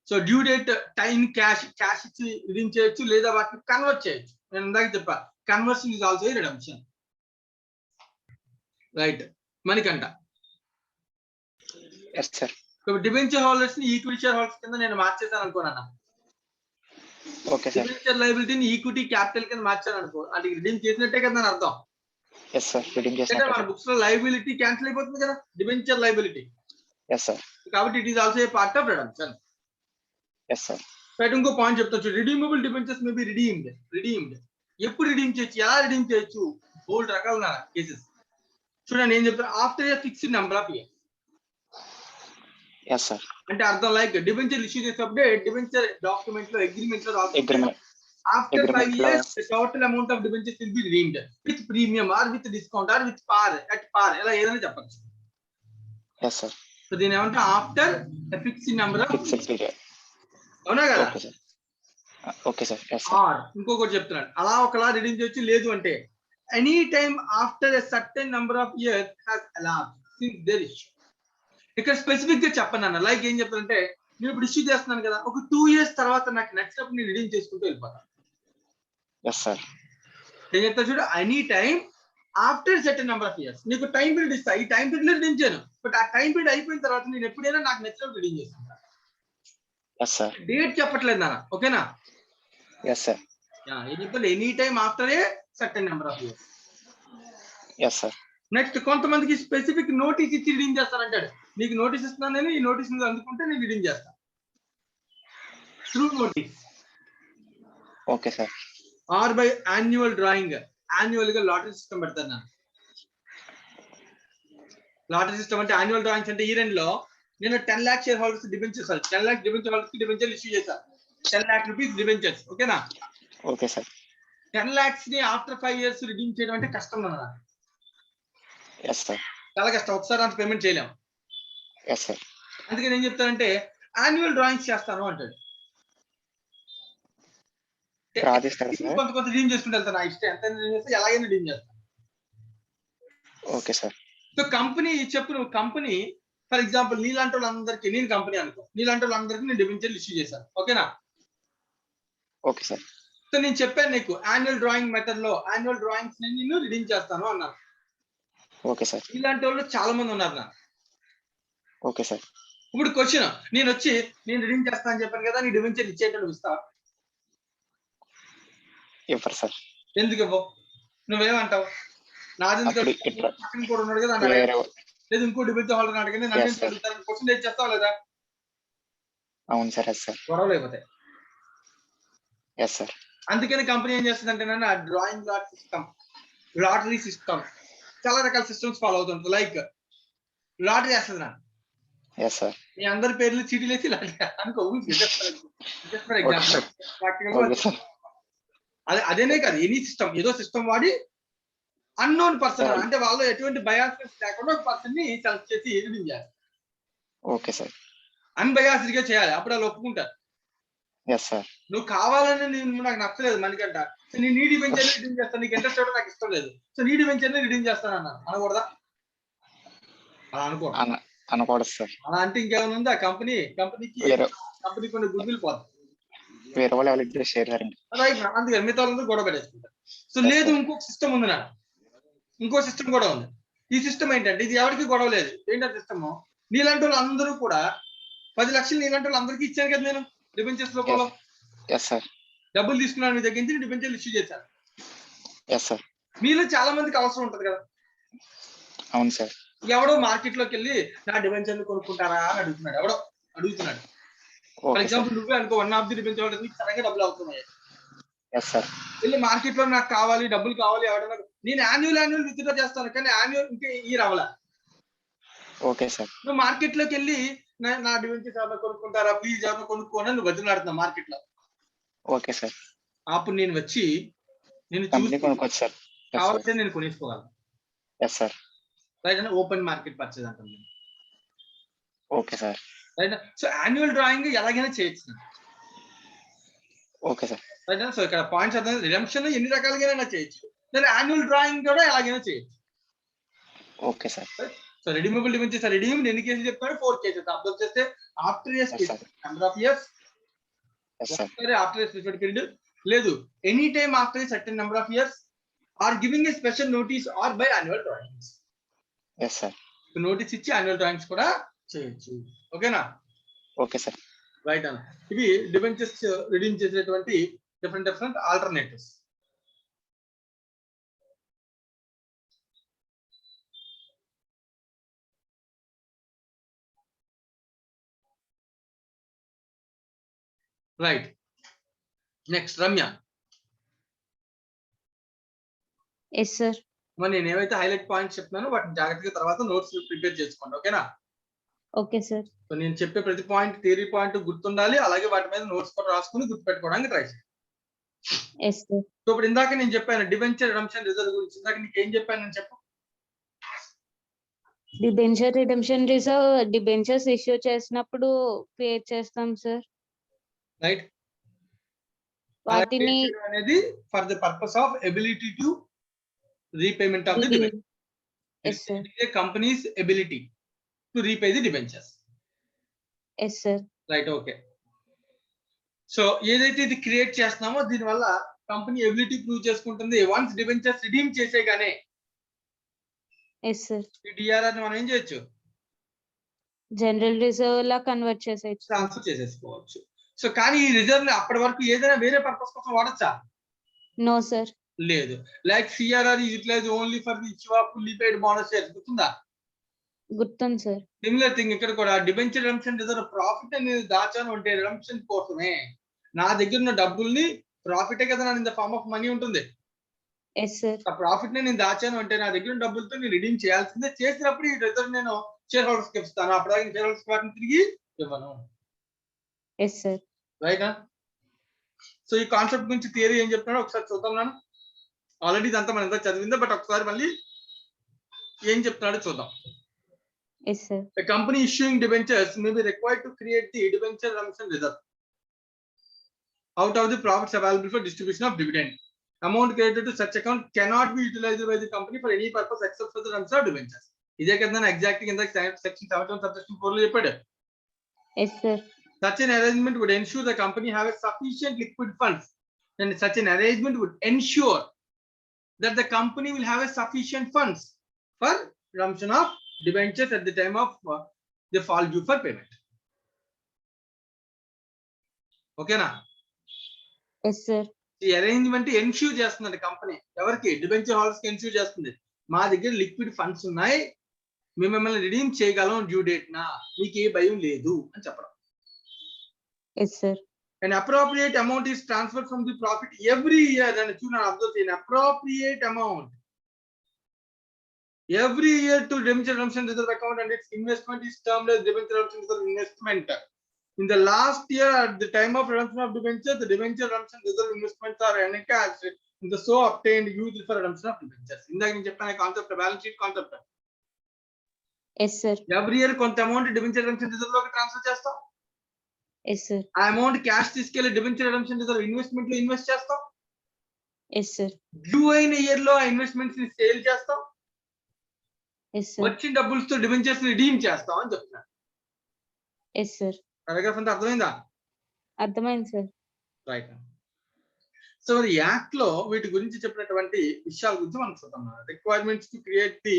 So due date time cash ఇచ్చి redeem చేయొచ్చు, లేదా వాటిని convert చేయొచ్చు. నేను ఇందాక చెప్పా, conversion is also redemption, right. Manikanta, Yes, sir. Debenture holders ని equity share holders కింద నేను మార్చేసాను అనుకోనన్నా, Okay, sir. డిబెంచర్ లయబిలిటీని ఈక్విటీ క్యాపిటల్ కింద మార్చాను అనుకో, అది రిడీమ్ చేసినట్టే కదా అని అర్థం. Yes, sir. Redeem అంటే చేసినట్టు. మన బుక్స్ లో లయబిలిటీ క్యాన్సిల్ అయిపోతుంది కదా, డిబెంచర్ లయబిలిటీ. Yes, sir. కాబట్టి it is also a part of redemption. Yes, sir. Right. ఇంకో పాయింట్ చెప్తాను, redeemable debentures may B redeemed. ఎప్పుడు రిడీమ్ చేయొచ్చు, ఎలా రిడీమ్ చేయొచ్చు, బోల్డ్ రకాల కేసెస్. చూడండి ఏం చెప్తాను, after A fixed number of years. yes sir, అంటే అర్థం లైక్ డిబెంచర్ ఇష్యూ చేసేటప్పుడే డిబెంచర్ డాక్యుమెంట్ లో అగ్రిమెంట్ లో రాసుకుంటే agreement, ఆఫ్టర్ 5 agreement లో years the total amount of debentures will be redeemed with premium or with discount or with par at par ఇలా ఏదైనా చెప్పచ్చు. yes sir, సో దీని ఏమంటే after fixed number of fixed period, అవునా కదా. okay sir, okay sir, yes sir, or ఇంకొకటి చెప్తున్నాడు, అలా ఒకలా రిడీమ్ చేయొచ్చు. లేదు అంటే any time after a certain number of years has elapsed since their issue. ఇక్కడ స్పెసిఫిక్ గా చెప్పను అన్న, లైక్ ఏం చెప్తానంటే నేను ఇప్పుడు ఇష్యూ చేస్తున్నాను కదా, ఒక 2 years తర్వాత నాకు నచ్చినప్పుడు నేను రిడీమ్ చేసుకుంటూ వెళ్ళిపోతాను. yes sir, నేను చెప్తా చూడు, any time after certain number of years నీకు టైం పీరియడ్ ఇస్తా, ఈ టైం పీరియడ్ లో రిడీమ్ చేయను, బట్ ఆ టైం పీరియడ్ అయిపోయిన తర్వాత నేను ఎప్పుడైనా నాకు నచ్చినప్పుడు రిడీమ్ చేసుకుంటాను. yes sir, డేట్ చెప్పట్లేదు నాన్న, ఓకేనా. yes sir, ఏం చెప్తాను, any time after a certain number of years. yes sir, next కొంతమందికి స్పెసిఫిక్ నోటీస్ ఇచ్చి రిడీమ్ చేస్తానంటాడు. నీకు నోటీస్ ఇస్తున్నాను, నేను ఈ నోటీస్ మీద అందుకుంటే నేను రిడీమ్ చేస్తాను through notice okay sir, or by annual drawing. Annual గా లాటరీ సిస్టమ్ పెడతాను నేను. లాటరీ సిస్టమ్ అంటే యాన్యువల్ డ్రాయింగ్స్ అంటే ఇయర్ ఎండ్ లో నేను 10 lakh shareholders debentures 10 lakh debenture holders debenture issue చేశాను. 10 lakh రూపీస్ డిబెంచర్స్, ఓకేనా. okay sir, 10 lakhs ని ఆఫ్టర్ 5 years రిడీమ్ చేయడం అంటే కష్టం అన్న, yes sir, చాలా కష్టం. ఒకసారి అంత పేమెంట్ చేయలేము. yes sir, అందుకని ఏం చెప్తానంటే యాన్యువల్ డ్రాయింగ్స్ చేస్తాను అంటాడు. రాధిస్తారు సార్, కొంత కొంత రిడీమ్ చేసుకుంటూ వెళ్తాను, నా ఇష్టం ఎంత రిడీమ్ చేస్తే ఎలాగైనా రిడీమ్ చేస్తాను. okay sir, సో కంపెనీ చెప్పు, నువ్వు కంపెనీ ఫర్ ఎగ్జాంపుల్ నీలాంటి వాళ్ళందరికీ, నేను కంపెనీ అనుకో, నీలాంటి వాళ్ళందరికీ నేను డిబెంచర్లు ఇష్యూ చేశాను, ఓకేనా. okay sir, సో నేను చెప్పాను నీకు యాన్యువల్ డ్రాయింగ్ మెథడ్ లో యాన్యువల్ డ్రాయింగ్స్ నేను రిడీమ్ చేస్తాను అన్నాను. okay sir, ఇలాంటి వాళ్ళు చాలా మంది ఉన్నారు నా. okay sir, ఇప్పుడు క్వశ్చన్, నేను వచ్చి నేను రిడీమ్ చేస్తాను అని చెప్పాను కదా, నీ డిబెంచర్ ఇచ్చేటప్పుడు ఇస్తావా? ఇవ్వరు సార్, ఎందుకు ఇవ్వవు? నువ్వేమంటావు? నాది అప్పుడు ఇట్లా పక్కన కూడా ఉన్నాడు కదా, వేరే, లేదు ఇంకో డిబెంచర్ హోల్డర్ అడిగింది Yes, sir. నన్ను క్వశ్చన్ ఏం చేస్తావు లేదా? అవును సార్, ఎస్ సార్, గొడవలు అయిపోతాయి. ఎస్ సార్, అందుకని కంపెనీ ఏం చేస్తుందంటే ఆ drawing lot system, lottery system, చాలా రకాల సిస్టమ్స్ ఫాలో అవుతుంటుంది. లైక్ లాటరీ వేస్తుంది నా, ఎస్ సార్, మీ అందరి పేర్లు చీటీలు వేసి అనుకో, ఫర్ ఎగ్జాంపుల్ ఓకే సార్, అదేనే కాదు, ఎనీ సిస్టమ్ ఏదో సిస్టమ్ వాడి అన్నోన్ పర్సన్ Right. అంటే వాళ్ళు ఎటువంటి బయాసిస్ లేకుండా ఒక పర్సన్ ని సెలెక్ట్ చేసి రిడీమ్ చేయాలి. ఓకే సార్, అన్బయాసిడ్ గా చేయాలి, అప్పుడు వాళ్ళు ఒప్పుకుంటారు. ఎస్ సార్, నువ్వు కావాలని నేను నాకు నచ్చలేదు మనకంట, సో నీ నీడి వెంచర్ రిడీమ్ చేస్తాను, నీకు ఇంట్రెస్ట్ కూడా నాకు ఇష్టం లేదు, సో నీడి వెంచర్ రిడీమ్ చేస్తాను అన్నాను, అనకూడదా? అలా అనుకోండి, అనకూడదు సార్, అలా అంటే ఇంకేమైనా ఉందా? కంపెనీకి కొన్ని గుడ్ విల్ పోతుంది. వేరే వాళ్ళు ఎవరికి షేర్ చేయండి, రైట్, అందుకని మిగతా వాళ్ళందరూ గొడవ పెట్టేసుకుంటారు. సో లేదు, ఇంకొక సిస్టమ్ ఉంది నా, ఇంకో సిస్టమ్ కూడా ఉంది. ఈ సిస్టమ్ ఏంటంటే ఇది ఎవరికి గొడవ లేదు. ఏంటంటే సిస్టమ్, నీలాంటి వాళ్ళు అందరూ కూడా 10 లక్షలు నీలాంటి వాళ్ళు అందరికీ ఇచ్చాను కదా నేను డిబెంచర్స్ రూపంలో. ఎస్ సార్, డబ్బులు తీసుకున్నాను మీ దగ్గర నుంచి, డిబెంచర్లు ఇష్యూ చేశాను. ఎస్ సార్, మీలో చాలా మందికి అవసరం ఉంటది కదా. అవును సార్, ఎవడో మార్కెట్ లోకి వెళ్ళి నా డిబెంచర్లు కొనుక్కుంటారా అని అడుగుతున్నాడు, ఎవడో అడుగుతున్నాడు. ఫర్ ఓకే సార్, ఎగ్జాంపుల్ నువ్వే అనుకో, 1 ఆఫ్ ది డిబెంచర్ హోల్డర్స్ కి సడన్గా డబ్బులు అవుతున్నాయి, ఎస్ సార్, వెళ్ళి మార్కెట్ లో నాకు కావాలి, డబ్బులు కావాలి, ఎవడన్నా నేను యాన్యువల్ విత్డ్రా చేస్తాను, కానీ యాన్యువల్ ఇంకా ఈ రావాల. ఓకే సార్, నువ్వు మార్కెట్ లోకి వెళ్ళి నా డివెంచర్స్ ఎవరైనా కొనుక్కుంటారా ప్లీజ్, ఎవరైనా కొనుక్కోని నువ్వు బతిలాడుతున్నావు మార్కెట్ లో. ఓకే సార్, అప్పుడు నేను వచ్చి నేను కంపెనీ చూసి కొనుక్కోవచ్చు సార్, కావాలంటే నేను కొనేసుకోగలను. ఎస్ సార్, రైట్ అంటే ఓపెన్ మార్కెట్ పర్చేజ్ అంటుంది. Okay sir, right, so annual drawing ఎలాగైనా చేయొచ్చు. ఓకే సార్, రైట్, సో ఇక్కడ పాయింట్స్ అర్థం, రిడెంప్షన్ ఎన్ని రకాలుగా చేయొచ్చు, లేదా యాన్యువల్ డ్రాయింగ్ కూడా ఎలాగైనా చేయొచ్చు. Okay sir, so redeemable debentures redeem ఎన్ని కేసెస్ చెప్తాడు? 4 కేసెస్. అబ్జర్వ్ చేస్తే after years number of years, yes sir, after a specific period, లేదు any time after a certain number of years, or giving a special notice or by annual drawings. Yes sir, notice ఇచ్చి annual drawings కూడా చేయొచ్చు, ఓకేనా. Okay sir, right అన్న, ఇవి debentures redeem చేసేటువంటి different alternatives. Right, next Ramya. Yes sir, మరి నేను ఏవైతే హైలైట్ పాయింట్స్ చెప్తున్నానో వాటిని జాగ్రత్తగా తర్వాత నోట్స్ ప్రిపేర్ చేసుకోండి, ఓకేనా. Okay, sir. సో నేను చెప్పే ప్రతి పాయింట్ థియరీ పాయింట్ గుర్తుండాలి, అలాగే వాటి మీద నోట్స్ కూడా రాసుకుని గుర్తుపెట్టుకోవడానికి ట్రై చేయండి. Yes, sir. సో ఇప్పుడు ఇందాక నేను చెప్పాను డిబెంచర్ రిడెంప్షన్ రిజర్వ్ గురించి. ఇందాక నీకు ఏం చెప్పానని చెప్పు. Debenture redemption reserve debentures issue చేసినప్పుడు పే చేస్తాం సార్. రైట్. వాటిని అనేది for the purpose of ability to repayment of the debenture. Yes, sir. Companies ability to repay the debentures. Yes, sir. Right, okay. So ఏదైతే ఇది create చేస్తున్నామో దీనివల్ల company ability prove చేసుకుంటుంది. Once debentures redeem చేసేగానే Yes, sir. ఈ DRR మనం ఏం చేయొచ్చు, జనరల్ రిజర్వ్ లా కన్వర్ట్ చేసేయచ్చు. ట్రాన్స్ఫర్ చేసేసుకోవచ్చు. సో కానీ ఈ రిజర్వ్ ని అప్పటి వరకు ఏదైనా వేరే పర్పస్ కోసం వాడచ్చా? No sir. లేదు. Like CRR is utilise only for the issue of fully paid bonus shares. గుర్తుందా? గుర్తుంది సార్. సిమిలర్ థింగ్ ఇక్కడ కూడా డిబెంచర్ రిడెంప్షన్ రిజర్వ్ ప్రాఫిట్ అనేది దాచాను అంటే రిడెంప్షన్ కోసమే. నా దగ్గర ఉన్న డబ్బుల్ని ప్రాఫిటే కదా in the form of money ఉంటుంది. Yes sir. ఆ ప్రాఫిట్ ని నేను దాచాను అంటే నా దగ్గర ఉన్న డబ్బులతో నేను రిడీమ్ చేయాల్సిందే. చేసినప్పుడు ఈ రిజర్వ్ నేను షేర్ హోల్డర్స్ కి ఇస్తాను. అప్పటిదాకా షేర్ హోల్డర్స్ వాటిని తిరిగి ఇవ్వను. Yes sir. రైటా? సో ఈ కాన్సెప్ట్ గురించి థియరీ ఏం చెప్తున్నాడో ఒకసారి చూద్దాం. ఆల్రెడీ ఇదంతా మనం ఎంత చదివిందో, బట్ ఒకసారి మళ్ళీ ఏం చెప్తున్నాడో చూద్దాం. Yes, sir. A company issuing debentures may be required to create the debenture redemption reserve out of the profits available for distribution of dividend. Amount created to such account cannot be utilized by the company for any purpose except for the redemption of debentures. ఇదే కదా exact కింద section 71 subsection 4 లో చెప్పాడు. Yes, sir. Such an arrangement would ensure the company have a sufficient liquid funds, and such an arrangement would ensure that the company will have a sufficient funds for redemption of debentures at the time of the fall due for payment. Okay na? Yes, sir. ఈ arrangement ensure చేస్తుంది company. ఎవరికి? Debenture holders కి ensure చేస్తుంది. మా దగ్గర liquid funds ఉన్నాయి, మేము మిమ్మల్ని రిడీమ్ చేయగలం డ్యూ డేట్ నా, మీకు ఏ భయం లేదు అని చెప్పడం. Yes, sir. An appropriate amount is transferred from the profit every year. And చూడండి, అబ్జర్వ్ చేయండి, appropriate amount every year to debenture redemption reserve account, and its investment is termed as debenture redemption reserve investment. In the last year, at the time of redemption of debenture, the debenture redemption reserve investments are encashed in the so obtained used for redemption of debentures. ఇందాక నేను చెప్పిన concept balance sheet concept. Yes, sir. Every year కొంత amount debenture redemption reserve లోకి transfer చేస్తాం. Yes, sir. ఆ amount cash తీసుకెళ్లి debenture redemption reserve investment లో invest చేస్తాం. Yes, sir. డ్యూ అయిన ఇయర్ లో ఆ ఇన్వెస్ట్మెంట్స్ ని సేల్ చేస్తాం. Yes, sir. వచ్చిన డబ్బులతో డిబెంచర్స్ ని రిడీమ్ చేస్తాం అని చెప్తున్నాను. Yes, sir. పారాగ్రాఫ్ అంతా అర్థమైందా? అర్థమైంది సార్. రైట్. సో మరి యాక్ట్ లో వీటి గురించి చెప్పినటువంటి విషయాల గురించి మనం చూద్దాం. Requirements to create the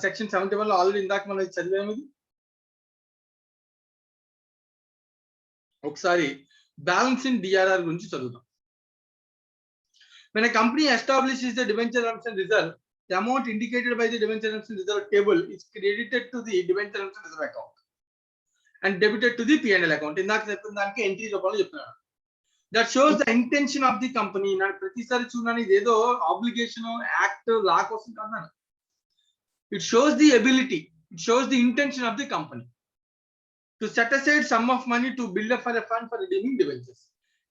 section 71 లో ఆల్రెడీ ఇందాక మనం చదివాము. ఒకసారి బ్యాలెన్స్ ఇన్ డిఆర్ఆర్ గురించి చదువుదాం. When a company establishes the debenture redemption reserve, the amount indicated by the debenture redemption reserve table is credited to the debenture redemption reserve account and debited to the P&L account. ఇందాక చెప్పిన దానికి entry రూపంలో చెప్తున్నాను. That shows the intention of the company. నాకు ప్రతిసారి చూడాలి ఇదేదో obligation act లా కోసం కాదు. It shows the ability, it shows the intention of the company to set aside sum of money to build up for a fund for redeeming debentures.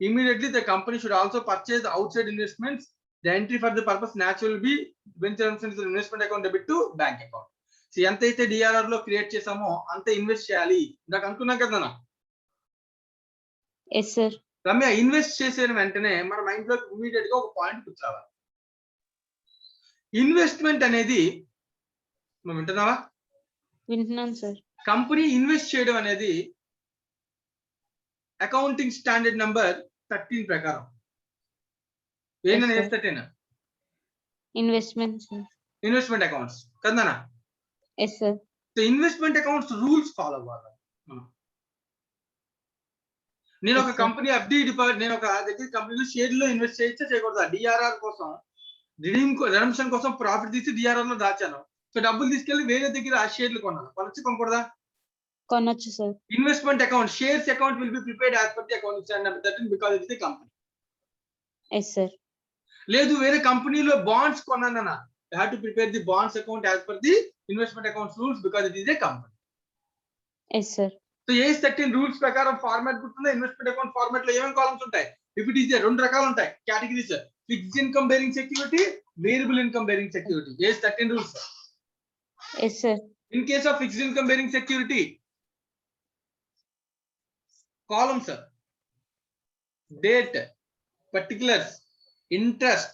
Immediately the company should also purchase outside investments. The entry for the purpose naturally will be debenture redemption reserve investment account debit to bank account. So ఎంతైతే DRR లో create చేసామో అంత invest చేయాలి. నాకు అనుకున్నా కదా Yes, sir. Ramya, invest చేసిన వెంటనే మన మైండ్ లో ఇమీడియట్ గా ఒక పాయింట్ కూర్చోవాలి. ఇన్వెస్ట్మెంట్ అనేది, నువ్వు వింటున్నావా? వింటున్నాను సార్. కంపెనీ ఇన్వెస్ట్ చేయడం అనేది అకౌంటింగ్ స్టాండర్డ్ నంబర్ 13 ప్రకారం ఏంటని వేస్తేనా ఇన్వెస్ట్మెంట్ సార్. ఇన్వెస్ట్మెంట్ అకౌంట్స్ కదా. Yes, sir. So investment accounts rules follow అవ్వాలి. నేను ఒక కంపెనీ ఎఫ్డి డిపాజిట్, నేను ఒక దగ్గర కంపెనీలో షేర్ లో ఇన్వెస్ట్ చేయొచ్చా చేయకూడదా? డిఆర్ఆర్ కోసం రిడెంప్షన్ కోసం ప్రాఫిట్ తీసి డిఆర్ఆర్ లో దాచాను. సో డబ్బులు తీసుకెళ్లి వేరే దగ్గర ఆ షేర్లు కొన్నాను. కొనొచ్చు కొనకూడదా? కొనొచ్చు sir. Investment account shares account will be prepared as per the accounting standard number 13 because it's the company. Yes, sir. లేదు వేరే కంపెనీలో బాండ్స్ కొన్నానన్నా, you have to prepare the bonds account as per the investment accounts rules because it is a company. Yes, sir. So AS 13 rules ప్రకారం format గుర్తుందా? Investment account format లో ఏమేమి columns ఉంటాయి? If it is రెండు రకాలు ఉంటాయి categories, fixed income bearing security, variable income bearing security. Age 13 rules. Yes, sir. In case of fixed income bearing security, columns, date, particulars, interest,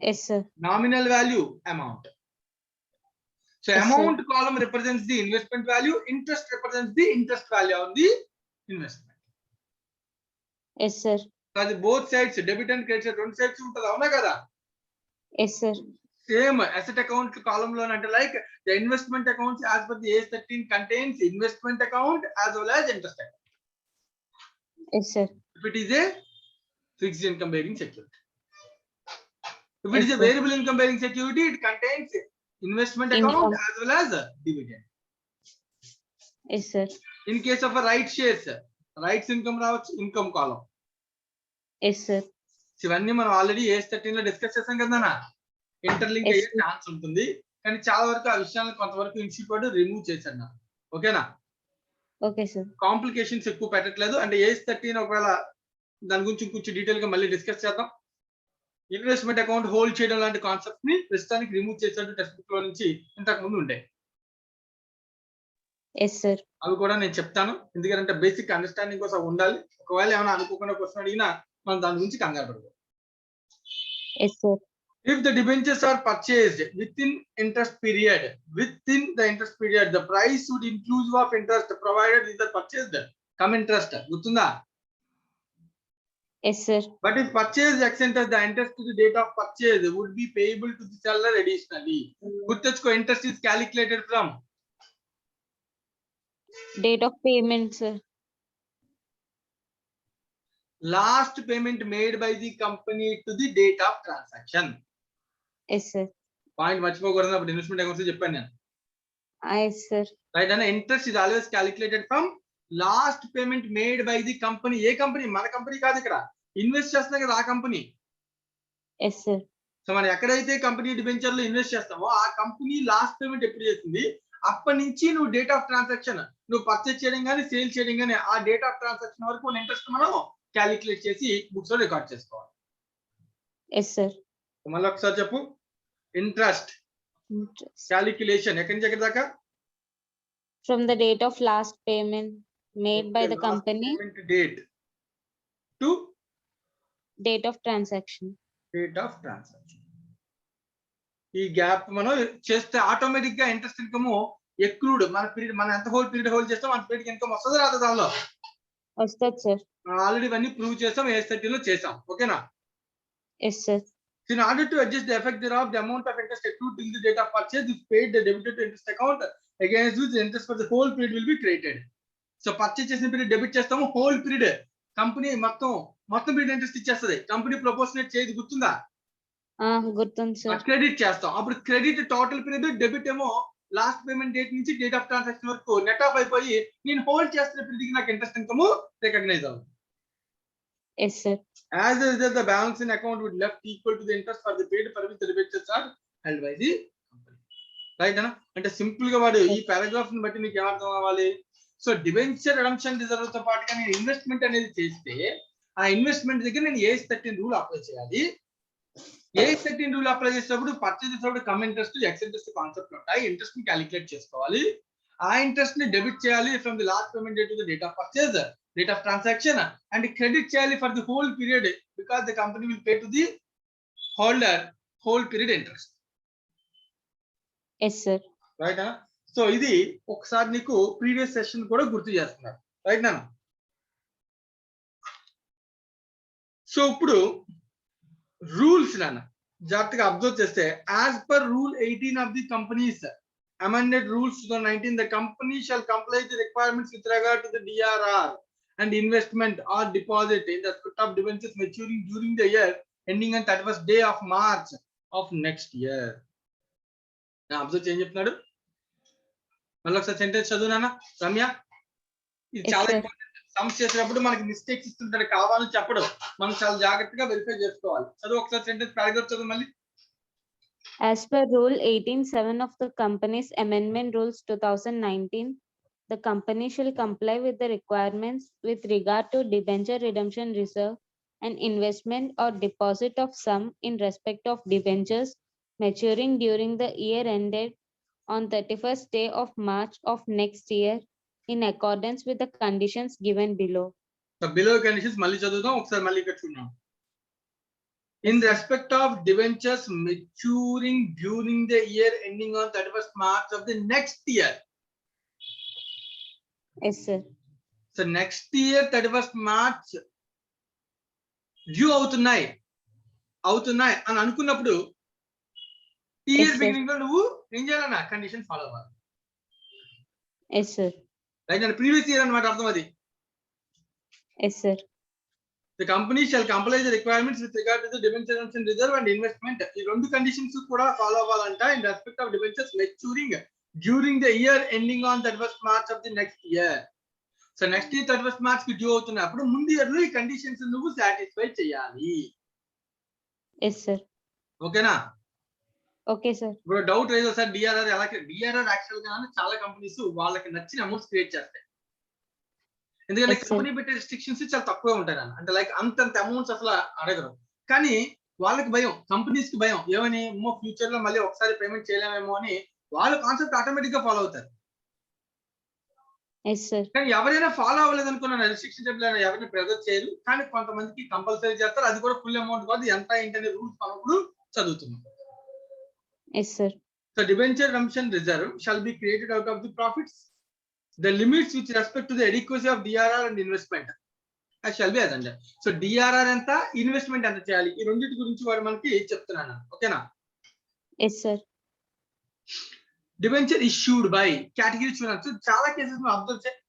Yes, sir. nominal value, amount. So Yes, amount column represents the investment value, interest represents the interest value on the investment. Yes, sir. So అది both sides, debit and credit side, రెండు sides ఉంటుంది, అవునా కదా? Yes, sir. Same asset account column లో అంటే like the investment accounts as per the age 13 contains investment account as well as interest account. Yes, sir. If it is a fixed income bearing security. If it Yes, is a sir. variable income bearing security, it contains investment account Income. as well as dividend. Yes, sir. In case of a right shares, rights income రావచ్చు, income column. Yes, sir. ఇవన్నీ మనం already age 13 లో discuss చేసాం కదా. Interlink Yes, అయ్యే sir. Chance ఉంటుంది, కానీ చాలా వరకు ఆ విషయాలను కొంతవరకు ఇన్స్టిట్యూట్ రిమూవ్ చేశాను నా. ఓకేనా? Okay, sir. కాంప్లికేషన్స్ ఎక్కువ పెట్టట్లేదు. అంటే ఏజ్ 13 ఒకవేళ దాని గురించి కొంచెం డీటెయిల్ గా మళ్ళీ డిస్కస్ చేద్దాం. ఇన్వెస్ట్మెంట్ అకౌంట్ హోల్డ్ చేయడం లాంటి కాన్సెప్ట్ ని ప్రస్తుతానికి రిమూవ్ చేసినట్టు టెక్స్ట్ బుక్ లో నుంచి ఇంతకు ముందు ఉండే. Yes, sir. అవి కూడా నేను చెప్తాను, ఎందుకంటే బేసిక్ అండర్స్టాండింగ్ కోసం ఉండాలి. ఒకవేళ ఏమైనా అనుకోకుండా క్వశ్చన్ అడిగినా మనం దాని గురించి కంగారు పడదు. Yes, sir. If the debentures are purchased within interest period, the price would inclusive of interest provided is the purchased come interest. గుర్తుందా? Yes, sir. But if purchase extends the interest to the date of purchase would be payable to the seller additionally. గుర్తుంచుకో, interest is calculated from Date of payment, sir. last payment made by the company to the date of transaction. Yes, sir. Point మర్చిపోకూడదు, అప్పుడు investment accounts చెప్పాను నేను. Yes, sir. Right అన్న, interest is always calculated from last payment made by the company. A company? మన company కాదు, ఇక్కడ invest చేస్తున్నా కదా ఆ కంపెనీ. Yes, sir. సో మనం ఎక్కడైతే కంపెనీ డిబెంచర్ లో ఇన్వెస్ట్ చేస్తామో ఆ కంపెనీ లాస్ట్ పేమెంట్ ఎప్పుడు చేస్తుంది, అప్పటి నుంచి నువ్వు డేట్ ఆఫ్ ట్రాన్సాక్షన్, నువ్వు పర్చేస్ చేయడం కానీ సేల్ చేయడం కానీ ఆ డేట్ ఆఫ్ ట్రాన్సాక్షన్ వరకు మన ఇంట్రెస్ట్ మనం క్యాలిక్యులేట్ చేసి బుక్స్ లో రికార్డ్ చేసుకోవాలి. Yes, sir. మళ్ళీ ఒకసారి చెప్పు. Interest Interest. క్యాలిక్యులేషన్ ఎక్కడి నుంచి ఎక్కడి దాకా? From the date of last payment made by the company, date to date of transaction. Rate of transaction. ఈ గ్యాప్ మనం చేస్తే ఆటోమేటిక్ గా ఇంట్రెస్ట్ ఇన్కమ్ ఎక్రూడ్ మన పీరియడ్, మనం ఎంత హోల్ పీరియడ్ హోల్డ్ చేస్తాం అంత పీరియడ్ ఇన్కమ్ వస్తుంది రాదు దానిలో. వస్తుంది, sir. ఆల్రెడీ ఇవన్నీ ప్రూవ్ చేసాం, ఏజ్ 13 లో చేసాం. ఓకేనా? Yes, sir. In order to adjust the effect thereof, the amount of interest accrued till the date of purchase is paid the debited to interest account against which the interest for the whole period will be credited. So purchase చేసిన period debit చేస్తాము, whole period company మొత్తం period interest ఇచ్చేస్తుంది. Company proportionate చేయదు, గుర్తుందా? గుర్తుంది, sir. Credit చేస్తాం. అప్పుడు credit total period, debit ఏమో లాస్ట్ పేమెంట్ డేట్ నుంచి డేట్ ఆఫ్ ట్రాన్సాక్షన్ వరకు నెట్ ఆఫ్ అయిపోయి నేను హోల్డ్ చేస్తున్న పీరియడ్ నాకు ఇంట్రెస్ట్ ఇన్కమ్ రికగ్నైజ్ అవుతుంది. Yes, sir. As a result, the balance in account would left equal to the interest for the paid for which the debentures are held by the company. Right అన్న? అంటే simple గా వాడు ఈ paragraph ని బట్టి నీకు ఏమర్థం అవ్వాలి? సో డిబెంచర్ రిడమ్షన్ రిజర్వ్ తో పాటుగా నేను ఇన్వెస్ట్మెంట్ అనేది చేస్తే ఆ ఇన్వెస్ట్మెంట్ దగ్గర నేను ఏజ్ 13 రూల్ అప్లై చేయాలి. ఏజ్ 13 రూల్ అప్లై చేసేటప్పుడు పర్చేజ్ చేసేటప్పుడు come interest, X interest concept ఉంటాయి. ఇంట్రెస్ట్ ని క్యాలిక్యులేట్ చేసుకోవాలి. ఆ ఇంట్రెస్ట్ ని డెబిట్ చేయాలి from the last payment date to the date of purchase, date of transaction, and credit చేయాలి for the whole period because the company will pay to the holder whole period interest. Yes, sir. Right అన్న? So ఇది ఒకసారి నీకు previous session కూడా గుర్తు చేస్తున్నారు. Right నాన్న? So ఇప్పుడు రూల్స్ నాన్న జాగ్రత్తగా అబ్జర్వ్ చేస్తే, as per rule 18 of the companies amended rules 2019, the company shall comply the requirements with regard to the DRR and investment or deposit in the respect of debentures maturing during the year ending on 31st day of March of next year. నా observe change చెప్తున్నాడు. మళ్ళీ ఒకసారి sentence చదువు నాన్న రమ్య. ఇది Yes, చాలా sir. Important. Sums చేసేటప్పుడు మనకి మిస్టేక్స్ ఇస్తుంటాడు, కావాలని చెప్పడం మనం చాలా జాగ్రత్తగా వెరిఫై చేసుకోవాలి. చదువు ఒకసారి సెంటెన్స్ పారాగ్రాఫ్ చదువు మళ్ళీ. As per Rule 18(7) of the Companies Amendment Rules 2019, the company shall comply with the requirements with regard to debenture redemption reserve and investment or deposit of sum in respect of debentures maturing during the year ended on 31st day of March of next year in accordance with the conditions given below. So below conditions మళ్ళీ చదువుదాం ఒకసారి మళ్ళీ ఇక్కడ చూద్దాం. In Yes, sir. respect of debentures maturing during the year ending on 31st March of the next year. Yes, sir. So next year 31st March due అవుతున్నాయి అని అనుకున్నప్పుడు ఈ ఇయర్ Yes, sir. బిగినింగ్ లో నువ్వు ఏం చేయాలన్నా కండిషన్ ఫాలో అవ్వాలి. Yes, sir. Right, previous year అన్నమాట అర్థం అది. Yes, sir. The company shall comply the requirements with regard to the debenture redemption reserve and investment. ఈ రెండు కండిషన్స్ కూడా follow అవ్వాలంట in respect of debentures maturing during the year ending on 31st March of the next year. So next year 31st March కి due అవుతున్నప్పుడు ముందు year లో ఈ conditions నువ్వు satisfy చేయాలి. Yes, sir. ఓకేనా? Okay, sir. ఇప్పుడు డౌట్ రైజ్ సార్ డిఆర్ఆర్ ఎలా? డిఆర్ఆర్ యాక్చువల్ గా చాలా కంపెనీస్ వాళ్ళకి నచ్చిన అమౌంట్స్ క్రియేట్ చేస్తాయి. ఎందుకంటే Yes, sir. కంపెనీ పెట్టే రిస్ట్రిక్షన్స్ చాలా తక్కువే ఉంటాయి నాన్న. అంటే లైక్ అంతంత అమౌంట్స్ అసలు అడగరు. కానీ వాళ్ళకి భయం, కంపెనీస్ కి భయం ఏమని, ఫ్యూచర్ లో మళ్ళీ ఒకసారి పేమెంట్ చేయలేమేమో అని వాళ్ళ కాన్సెప్ట్ ఆటోమేటిక్ గా ఫాలో అవుతారు. Yes, sir. కానీ ఎవరైనా ఫాలో అవ్వలేదు అనుకున్న రిస్ట్రిక్షన్ చెప్పలేదు, ఎవరిని ప్రెజర్ చేయరు. కానీ కొంతమందికి కంపల్సరీ చేస్తారు, అది కూడా ఫుల్ అమౌంట్ కాదు, ఎంత ఏంటనే రూల్స్ మనప్పుడు చదువుతున్నాం. Yes, sir. So debenture redemption reserve shall be created out of the profits. The limits with respect to the adequacy of DRR and investment shall be as under. So DRR ఎంత, investment ఎంత చేయాలి, ఈ రెండింటి గురించి వాడు మనకి చెప్తున్నాను. ఓకేనా? Yes, sir. Debenture issued by category చూడొచ్చు. చాలా కేసెస్ మనం అబ్జర్వ్ చేయాలి.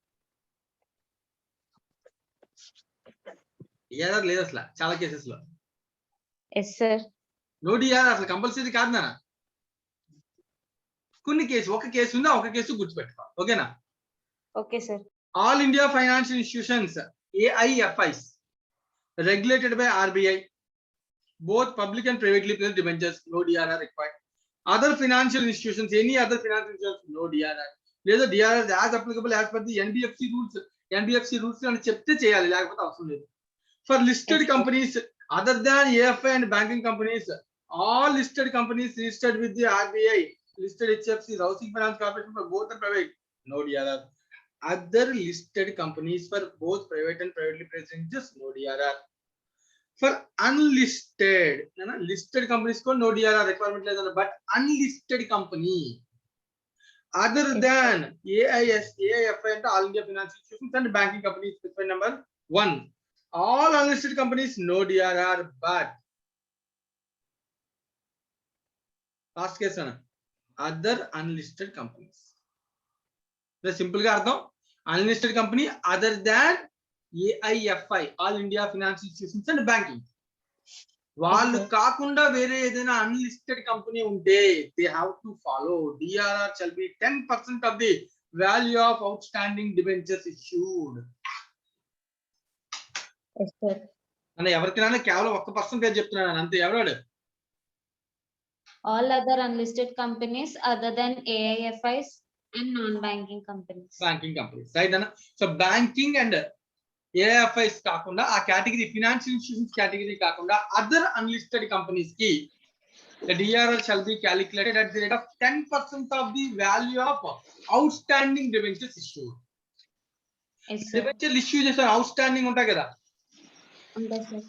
డిఆర్ఆర్ లేదు అసలు చాలా కేసెస్ లో. Yes, sir. నో డిఆర్ఆర్ అసలు కంపల్సరీ కాదు నాన్న. కొన్ని కేసు, ఒక కేసు ఉందా, ఒక కేసు గుర్తుపెట్టుకో. ఓకేనా? Okay, sir. All India financial institutions AIFIs regulated by RBI, both public and privately placed debentures, no DRR required. Other financial institutions, any other financial institutions, no DRR. లేదా DRR as applicable as per the NBFC rules. NBFC rules అని చెప్తే చేయాలి, లేకపోతే అవసరం లేదు. For listed companies other than AFI and banking companies, all listed companies registered with the RBI, listed HFCs, housing finance corporation for both and private, no DRR. Other listed companies for both private and privately placed entities, no DRR. For unlisted, listed companies ko no DRR requirement ledana, but unlisted company other than AIS, AIFI and all India financial institutions and banking companies, specified number 1. All unlisted companies no DRR, but last case ana other unlisted companies. The simple ga ardham, unlisted company other than AIFI, all India financial institutions and banking. వాళ్ళు కాకుండా వేరే ఏదైనా unlisted company ఉంటే they have to follow DRR shall be 10% of the value of outstanding debentures issued. Yes, sir. అంటే ఎవరికైనా కేవలం 1% చెప్తున్నాను అంతే. ఎవరాడు? All other unlisted companies other than AIFIs and non-banking companies. Banking companies, right అన్న. So banking and AIFIs కాకుండా ఆ category financial institutions category కాకుండా other unlisted companies కి the DRR shall be calculated at the rate of 10% of the value of outstanding debentures issued. Yes, sir. డిబెంచర్లు issue చేస్తారు, out standing ఉంటాయి కదా, Okay, sir.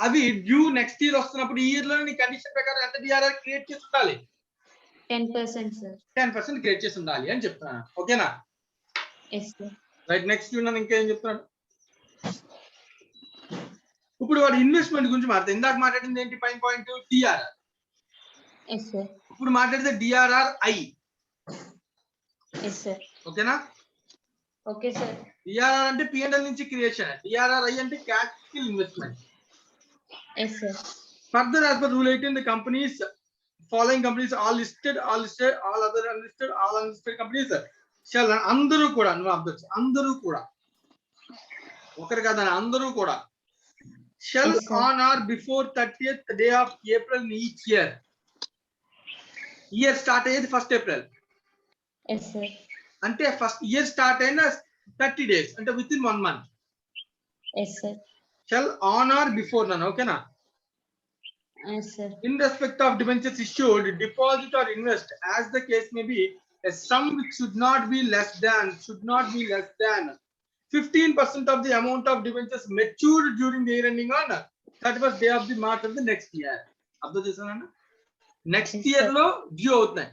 అవి due next year వస్తున్నప్పుడు ఈ year లో నీ కండిషన్ ప్రకారం ఎంత డిఆర్ఆర్ క్రియేట్ చేసి ఉండాలి? 10%, sir. 10% క్రియేట్ చేసి ఉండాలి అని చెప్తున్నాను. ఓకేనా? Yes, sir. రైట్, నెక్స్ట్ ఉన్నాను ఇంకేం చెప్తున్నాను. ఇప్పుడు వాడు ఇన్వెస్ట్మెంట్ గురించి మాట్లాడుతుంది. ఇందాక మాట్లాడింది ఏంటి? పైన పాయింట్ డిఆర్ఆర్. Yes, sir. ఇప్పుడు మాట్లాడితే డిఆర్ఆర్ఐ. Yes, sir. ఓకేనా? Okay, sir. డిఆర్ఆర్ అంటే పిఎన్ఎల్ నుంచి క్రియేషన్, డిఆర్ఆర్ఐ అంటే capital investment. Yes, sir. Further, as per rule 18, the companies, following companies, all listed, all other unlisted, all unlisted companies shall, అందరూ కూడా, నువ్వు observe, అందరూ కూడా, ఒకరు కదా, అందరూ కూడా shall Yes, sir. on or before 30th day of April in each year. Year start అయ్యేది 1st April. Yes, sir. అంటే ఫస్ట్ ఇయర్ స్టార్ట్ అయిన 30 days అంటే with in 1 month. Yes, sir. Shall on or before none. ఓకేనా? Yes, sir. In respect of debentures issued, deposit or invest as the case may be, a sum which should not be less than 15% of the amount of debentures matured during the year ending on 31st day of the March of the next year. అర్థం చేశానండి? Next Yes, year sir. లో due అవుతున్నాయి.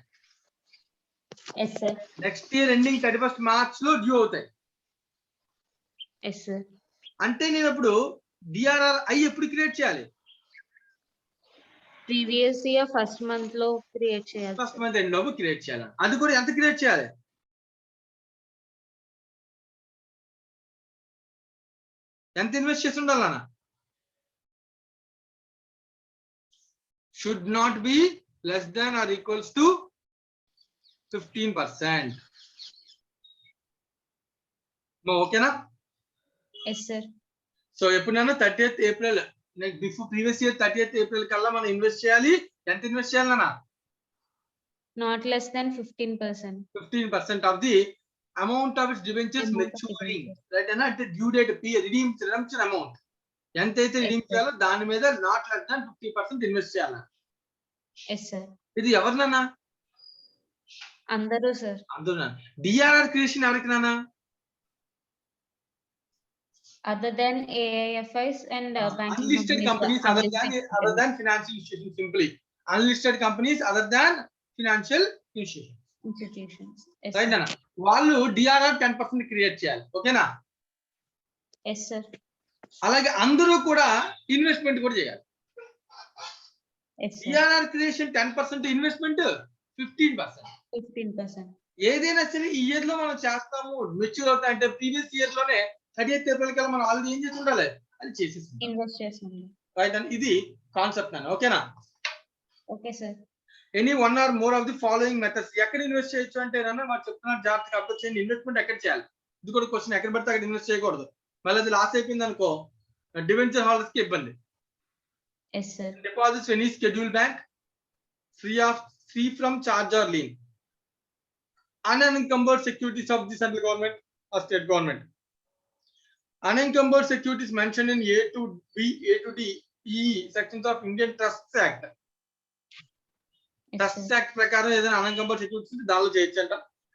Yes, sir. Next year ending 31st March లో due అవుతాయి. Yes, sir. అంటే నేను ఇప్పుడు DRR I ఎప్పుడు క్రియేట్ చేయాలి? Previous year first month లో క్రియేట్ చేయాలి. ఫస్ట్ మంత్ ఎండ్ లోపు క్రియేట్ చేయాలి. అది కూడా ఎంత క్రియేట్ చేయాలి? ఎంత ఇన్వెస్ట్ చేసి ఉండాలన్న? Should not be less than or equals to 15%. ఓకేనా? Yes, sir. సో ఎప్పుడైనా 30th April before previous year 30th April కల్లా మనం ఇన్వెస్ట్ చేయాలి. ఎంత ఇన్వెస్ట్ చేయాలన్నా? Not less than 15%. 15% of the amount of its debentures Amount of maturing. debentures. Right అన్న? అంటే due date redemption amount ఎంతైతే రిడీమ్ sir. చేయాలో దాని మీద నాట్ లెస్ దాన్ 50% ఇన్వెస్ట్ చేయాలి. Yes, sir. ఇది ఎవరినన్నా? అందరూ sir. అందులో డిఆర్ఆర్ క్రియేషన్ ఎవరికి నాన్న? Other than AIFIs and banking Unlisted companies other than financial institutions. Simply unlisted companies other than financial institutions. institutions. Yes, Right sir. అన్న? వాళ్ళు DRR 10% create చేయాలి. ఓకేనా? Yes, sir. అలాగే అందరూ కూడా ఇన్వెస్ట్మెంట్ కూడా చేయాలి. Yes, sir. DRR creation 10%, investment 15%. 15%. ఏదైనా సరే ఈ ఇయర్ లో మనం చేస్తాము, మెచ్యూర్ అవుతాయి అంటే ప్రీవియస్ ఇయర్ లోనే 30th April కల్లా మనం ఆల్రెడీ ఏం చేసి ఉండాలి? అది చేసేసి Invest చేసాము. రైట్ అండ్ ఇది కాన్సెప్ట్ అన్న. ఓకేనా? Okay, sir. Any one or more of the following methods. ఎక్కడ ఇన్వెస్ట్ చేయొచ్చు అంటే వాడు చెప్తున్నారు జాగ్రత్తగా అర్థం చేయండి. ఇన్వెస్ట్మెంట్ ఎక్కడ చేయాలి? ఇది కూడా క్వశ్చన్. ఎక్కడ పడితే అక్కడ ఇన్వెస్ట్ చేయకూడదు. మళ్ళీ అది లాస్ అయిపోయింది అనుకో డిబెంచర్ హోల్డర్స్ కి ఇబ్బంది. Yes, sir. Deposits any schedule bank, free from charge or lien. Unencumbered securities of the central government or state government. Unencumbered securities mentioned in A to B, A to D, E sections of Indian Trusts Act. Yes, Trusts sir. Act ప్రకారం ఏదైనా unencumbered securities దానిలో చేయొచ్చంట.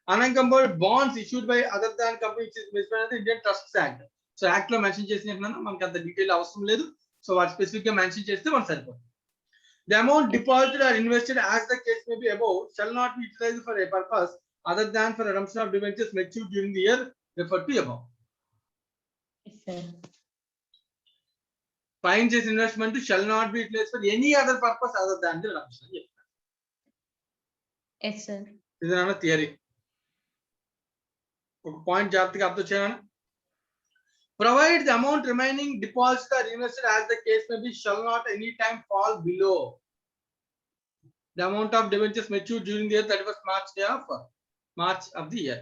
Unencumbered bonds issued by other than companies is mentioned in the Indian Trusts Act. So act లో mention చేసినట్టున్నా మనకి అంత detail అవసరం లేదు. So వాటి specific గా మెన్షన్ చేస్తే మనకు సరిపోతుంది. The amount deposited or invested as the case may be above shall not be utilized for a purpose other than for redemption of debentures matured during the year referred to above. Yes, sir. Fine చేసిన investment shall not be utilized for any other purpose other than the redemption. Yes, sir. ఇది నా theory. ఒక point జాగ్రత్తగా అర్థం చేయాలి. Provide the amount remaining deposited or invested as the case may be shall not any time fall below the amount of debentures matured during the year 31st March of the year.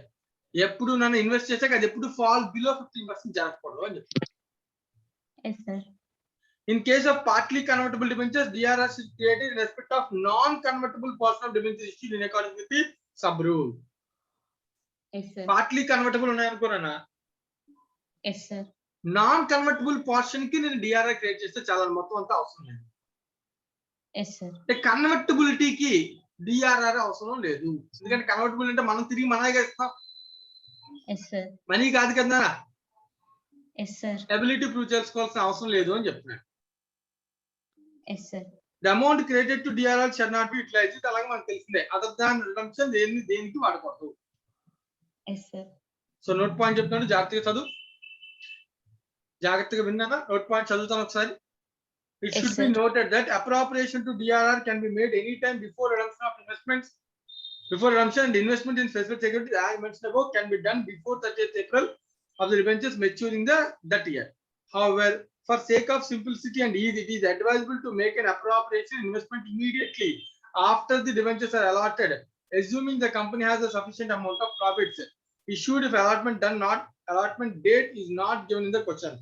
ఎప్పుడు నన్ను invest చేశాక అది ఎప్పుడు fall below 15% జరగకూడదు అని చెప్తాను. Yes, sir. In case of partly convertible debentures, DRR is created in respect of non-convertible portion of debentures issued in accordance with the sub rule. Yes, sir. Partly convertible ఉన్నాయనుకోనా, Yes, sir. Non convertible portion కి నేను DRR create చేస్తే చాలా మొత్తం అంతా అవసరం లేదు. Yes, sir. అంటే కన్వర్టబిలిటీకి DRR అవసరం లేదు. ఎందుకంటే కన్వర్టబుల్ అంటే మనం తిరిగి మనగా ఇస్తాం, Yes, sir. మనీ కాదు కదా. Yes, sir. ఎబిలిటీ ప్రూవ్ చేసుకోవాల్సిన అవసరం లేదు అని చెప్తున్నాడు. Yes, sir. The amount created to DRR shall not be utilised. అలాగే మనకు తెలిసిందే అదర్ దాన్ రిడెంప్షన్ దేనికి వాడకూడదు. Yes, sir. So note point చెప్తున్నాడు, జాగ్రత్తగా చదువు. జాగ్రత్తగా విన్నానా? నోట్ పాయింట్ చదువుతాను ఒకసారి. It Yes, should be sir. noted that appropriation to DRR can be made anytime before redemption of investments. Before redemption and investment in specific securities as mentioned above can be done before 30th April of the debentures maturing that year. However, for sake of simplicity and ease, it is advisable to make an appropriation investment immediately after the debentures are allotted, assuming the company has a sufficient amount of profits issued if allotment date is not given in the question.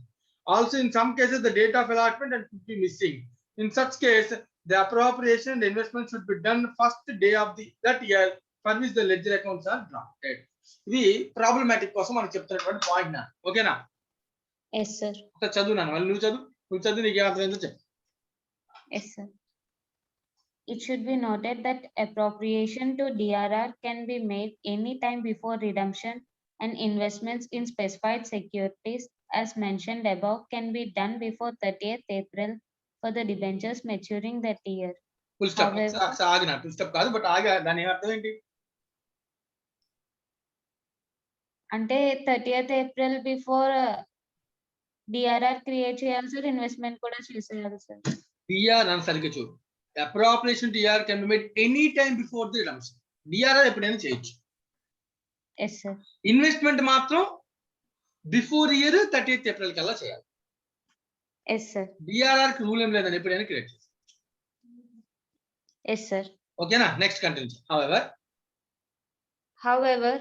Also, in some cases, the date of allotment could be missing. In such case, the appropriation and investment should be done first day of that year for which the ledger accounts are drafted. ఇవి problematic కోసం మనకు చెప్తున్నటువంటి point నా. ఓకేనా? Yes, sir. ఒకసారి చదువు నాన్న, మళ్ళీ నువ్వు చదువు నీకు ఏమర్థమైందో చెప్పు. Yes, sir. It should be noted that appropriation to DRR can be made any time before redemption, and investments in specified securities as mentioned above can be done before 30th April for the debentures maturing that year. Full stop. However- ఆగిన full stop కాదు, but ఆగా దాని ఏమర్థం ఏంటి? అంటే 30th April before DRR create చేయాలి sir, investment కూడా చేసేయాలి సార్. డిఆర్ అని సరిగ్గా చూడు. Appropriation DR can be made any time before the redemption. DRR ఎప్పుడైనా చేయొచ్చు. Yes sir. ఇన్వెస్ట్మెంట్ మాత్రం బిఫోర్ ఇయర్ 30th April కల్లా చేయాలి. Yes sir. డిఆర్ఆర్ కి రూల్ ఏం లేదని ఎప్పుడైనా క్రియేట్ చేయాలి. Yes sir. ఓకేనా? Next continue. However,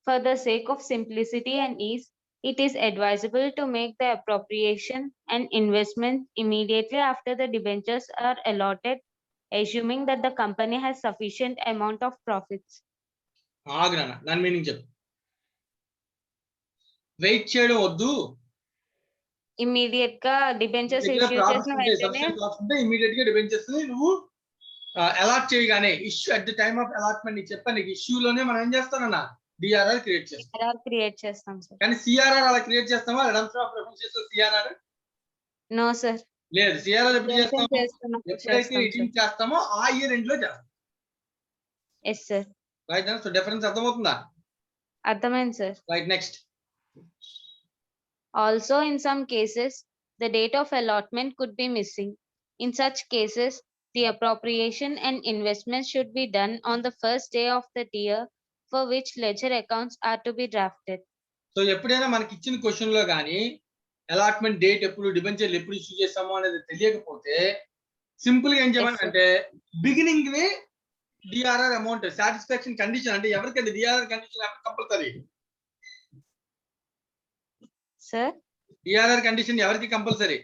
for the sake of simplicity and ease, it is advisable to make the appropriation and investment immediately after the debentures are allotted, assuming that the company has sufficient amount of profits. ఆగ్నా దాని meaning చెప్పు. Wait చేయడం వద్దు. Immediate గా debentures issue చేసిన వెంటనే immediate గా debentures ని నువ్వు అలాట్ చేయగానే issue at the time of allotment నీకు చెప్పాను. నీకు ఇష్యూలోనే మనం ఏం చేస్తానన్నా డిఆర్ఆర్ క్రియేట్ చేస్తాం. DRR క్రియేట్ చేస్తాం సార్. కానీ సిఆర్ఆర్ అలా క్రియేట్ చేస్తామా? Redemption of preference CRR no sir. లేదు. సిఆర్ఆర్ ఎప్పుడు చేస్తాము? ఎప్పుడైతే రిడీమ్ చేస్తామో ఆ ఇయర్ ఎండ్ లో చేస్తాం. Yes sir. Right. So difference అర్థమవుతుందా? అర్థమైంది sir. Right. Next. Also, in some cases, the date of allotment could be missing. In such cases, the appropriation and investment should be done on the first day of the year for which ledger accounts are to be drafted. So ఎప్పుడైనా మనకి ఇచ్చిన question లో కానీ allotment date ఎప్పుడు, డిబెంచర్లు ఎప్పుడు issue చేస్తామో అనేది తెలియకపోతే సింపుల్ గా ఏం చేయమని అంటే బిగినింగ్ నే డిఆర్ఆర్ అమౌంట్ సాటిస్ఫాక్షన్ కండిషన్ అంటే ఎవరికంటే DRR condition compulsory. Sir, DRR condition ఎవరికి compulsory?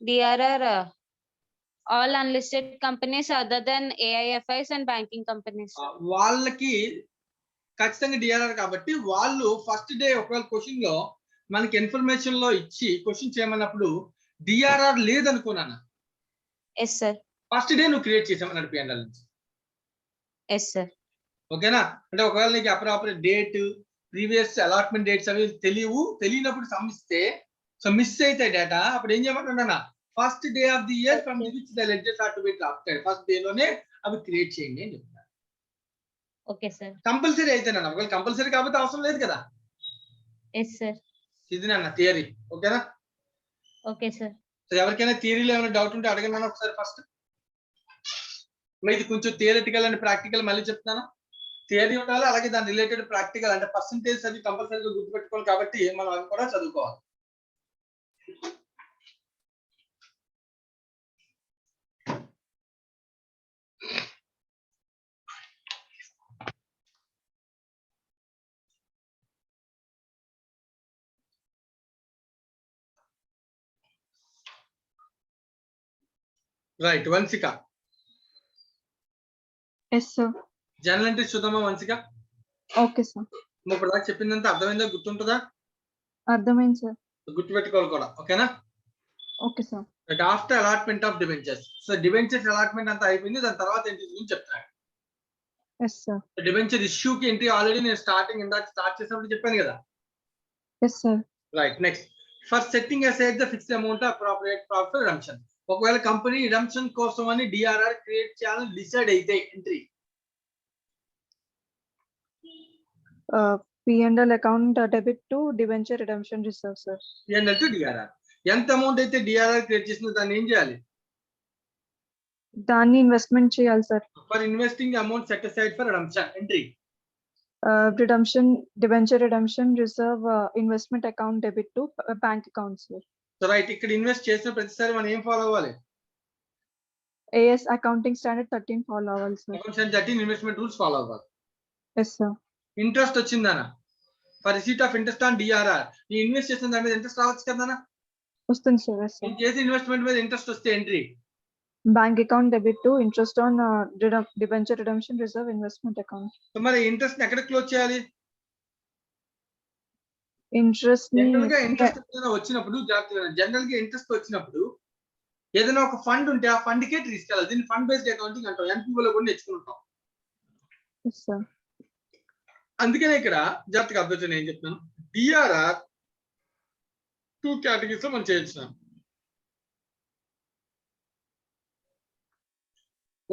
DRR, all unlisted companies other than AIFIs and banking companies. వాళ్ళకి ఖచ్చితంగా డిఆర్ఆర్ కాబట్టి వాళ్ళు ఫస్ట్ డే ఒకవేళ క్వశ్చన్ లో మనకి ఇన్ఫర్మేషన్ లో ఇచ్చి క్వశ్చన్ చేయమన్నప్పుడు డిఆర్ఆర్ లేదనుకున్నాను. Yes, sir. ఫస్ట్ డే నువ్వు క్రియేట్ చేసామన్నాడు పిఎన్ఎల్ నుంచి. Yes, sir. ఓకేనా? అంటే ఒకవేళ నీకు appropriate date, previous allotment dates అవి తెలియనప్పుడు సమ్మిస్తే మిస్ అయితే డేటా అప్పుడు ఏం చేయమంటున్నా first day of the year from which the ledgers are to be drafted first day లోనే అవి క్రియేట్ చేయండి అని చెప్తాను. Okay, sir. కంపల్సరీ అయితే నాన్న. ఒకవేళ కంపల్సరీ కాబట్టి అవసరం లేదు కదా. Yes, sir. ఇది నాన్న థియరీ. ఓకేనా? Okay, sir. సో ఎవరికైనా థియరీలో ఏమైనా డౌట్ ఉంటే అడగండి నాన్న ఒకసారి ఫస్ట్. ఇది కొంచెం థియరిటికల్ అండ్ ప్రాక్టికల్ మళ్ళీ చెప్తాను. థియరీ ఉండాలి, అలాగే దాని రిలేటెడ్ ప్రాక్టికల్ అంటే పర్సంటేజ్ అది కంపల్సరీగా గుర్తుపెట్టుకోవాలి కాబట్టి మనం అవి కూడా చదువుకోవాలి. Right. Vamshika. Yes sir. General entries చూద్దామా వంశిక? Okay sir. ఇప్పుడు దాకా చెప్పిందంతా అర్థమైందా? గుర్తుంటుందా? అర్థమైంది సార్. గుర్తుపెట్టుకోవాలి కూడా. ఓకేనా? Okay sir. Right. After allotment of debentures. So debentures allotment అంతా అయిపోయింది. దాని తర్వాత ఎంట్రీస్ గురించి చెప్తాను. Yes sir. డిబెంచర్ ఇష్యూకి ఎంట్రీ ఆల్రెడీ నేను స్టార్ట్ చేసినప్పుడు చెప్పాను కదా. Yes sir. Right. Next. For setting aside the fixed amount appropriate profit redemption. ఒకవేళ కంపెనీ రిడమ్షన్ కోసం అని డిఆర్ఆర్ క్రియేట్ చేయాలని డిసైడ్ అయితే entry P&L account debit to debenture redemption reserve, sir. P&L to DRR. ఎంత amount అయితే DRR create చేసిందో దాన్ని ఏం చేయాలి? దాన్ని ఇన్వెస్ట్మెంట్ చేయాలి sir. For investing amount set aside for redemption entry redemption debenture redemption reserve investment account debit to bank account, sir. So right. ఇక్కడ invest చేసిన ప్రతిసారి మనం ఏం ఫాలో అవ్వాలి? AS accounting standard 13 follow అవ్వాలి sir. Account 13 investment rules follow అవ్వాలి. Yes sir. Interest వచ్చిందానా? For receipt of interest on DRR. నీ ఇన్వెస్ట్ చేసిన దాని మీద ఇంట్రెస్ట్ రావచ్చు కదా. వస్తుంది సార్. Yes sir. నేను చేసే ఇన్వెస్ట్మెంట్ మీద ఇంట్రెస్ట్ వస్తే entry Bank account debit to interest on debenture redemption reserve investment account. So మరి ఇంట్రెస్ట్ ఎక్కడ క్లోజ్ చేయాలి? Interest ni జనరల్ గా ఇంట్రెస్ట్ వచ్చినప్పుడు జనరల్ గా ఇంట్రెస్ట్ వచ్చినప్పుడు ఏదైనా ఒక ఫండ్ ఉంటే ఆ ఫండ్ కే తీసుకెళ్ళాలి. దీన్ని ఫండ్ బేస్డ్ అకౌంటింగ్ అంటాం. ఎన్పిఓ లో కూడా నేర్చుకుంటాం. yes sir. అందుకనే ఇక్కడ జాగ్రత్తగా అబ్జర్వ్ చేయండి. ఏం చెప్తున్నాను, డిఆర్ఆర్ 2 కేటగిరీస్ లో మనం చేయించినాం.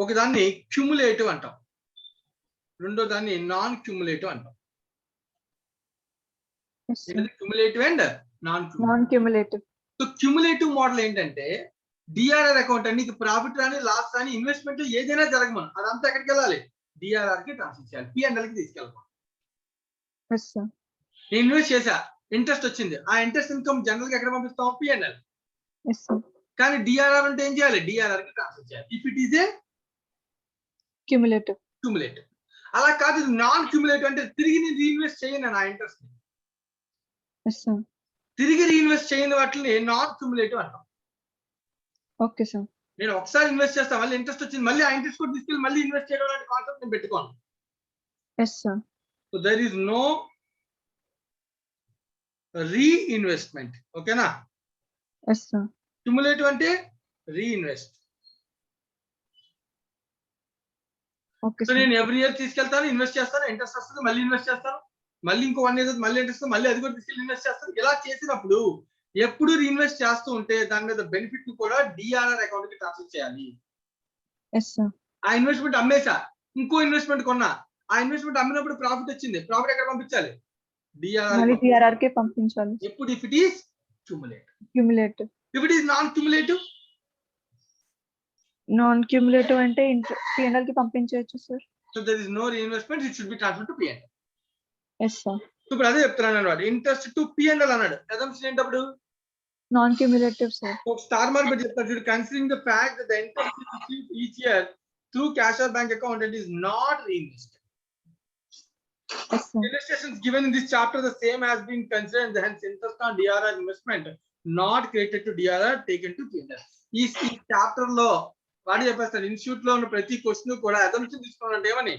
ఒక దాన్ని క్యుములేటివ్ అంటాం, రెండో దాన్ని నాన్ క్యుములేటివ్ అంటాం. Yes sir. Cumulative and non cumulative. Non-cumulative. So cumulative model ఏంటంటే డిఆర్ఆర్ అకౌంట్ నీకు ప్రాఫిట్ రాని లాస్ రాని ఇన్వెస్ట్మెంట్ ఏదైనా జరగమని అదంతా ఎక్కడికి వెళ్ళాలి? డిఆర్ఆర్ కి ట్రాన్స్ఫర్ చేయాలి, పిఎన్ఎల్ కి తీసుకెళ్ళాలి. Yes sir. నేను ఇన్వెస్ట్ చేశా, ఇంట్రెస్ట్ వచ్చింది, ఆ ఇంట్రెస్ట్ ఇన్కమ్ జనరల్ గా ఎక్కడ పంపిస్తాం? పిఎన్ఎల్. Yes sir. కానీ డిఆర్ఆర్ అంటే ఏం చేయాలి? డిఆర్ఆర్ కి ట్రాన్స్ఫర్ చేయాలి. If it is A Cumulative. Cumulative. అలా కాదు, నాన్ క్యుములేటివ్ అంటే తిరిగి నేను రీఇన్వెస్ట్ చేయను నా ఇంట్రెస్ట్ ని. Yes sir. తిరిగి రీఇన్వెస్ట్ చేయని వాటిని నాన్ క్యుములేటివ్ అంటాం. Okay sir. నేను ఒకసారి ఇన్వెస్ట్ చేస్తా, మళ్ళీ ఇంట్రెస్ట్ వచ్చింది, మళ్ళీ ఆ ఇంట్రెస్ట్ కూడా తీసుకెళ్ళి మళ్ళీ ఇన్వెస్ట్ చేయడం లాంటి కాన్సెప్ట్ నేను పెట్టుకోను. Yes sir. So there is no reinvestment. ఓకేనా? Yes sir. క్యుములేటివ్ అంటే రీఇన్వెస్ట్. Okay so sir. నేను ఎవ్రీ ఇయర్ తీసుకెళ్తాను, ఇన్వెస్ట్ చేస్తాను, ఇంట్రెస్ట్ వస్తుంది, మళ్ళీ ఇన్వెస్ట్ చేస్తాను, మళ్ళీ ఇంకో 1 ఇయర్ మళ్ళీ ఇంట్రెస్ట్, మళ్ళీ అది కూడా తీసుకెళ్ళి ఇన్వెస్ట్ చేస్తాను. ఇలా చేసినప్పుడు ఎప్పుడు రీఇన్వెస్ట్ చేస్తూ ఉంటే దాని మీద బెనిఫిట్ కూడా డిఆర్ఆర్ అకౌంట్ కి ట్రాన్స్ఫర్ చేయాలి. Yes sir. ఆ ఇన్వెస్ట్మెంట్ అమ్మేసా, ఇంకో ఇన్వెస్ట్మెంట్ కొన్నా, ఆ ఇన్వెస్ట్మెంట్ అమ్మినప్పుడు ప్రాఫిట్ వచ్చింది, ప్రాఫిట్ ఎక్కడ పంపించాలి? మళ్ళీ డిఆర్ఆర్. DRR కే పంపించాలి. ఎప్పుడు? If it is cumulative. Cumulative. If it is non cumulative, Non-cumulative అంటే PNL కి పంపించవచ్చు sir. So there is no reinvestment, it should be transfer to PNL. Yes sir. ఇప్పుడు అదే చెప్తున్నాను అన్నమాట, ఇంట్రెస్ట్ టు పిఎన్ఎల్ అన్నాడు. అజంప్షన్ ఏంటప్పుడు? Non-cumulative sir. ఒక స్టార్ మార్క్ పెట్టి చెప్తారు చూడు, considering the fact that the interest is received each year through cash or bank account and is not రీఇన్వెస్టెడ్. Yes sir. Illustrations given in this chapter the same has been considered, hence interest on DRR investment not credited to DRR taken to P&L. ఈ chapter లో వాడు చెప్పేస్తాడు, institute లో ఉన్న ప్రతి question కూడా assumption తీసుకోవాలంటే ఏమని?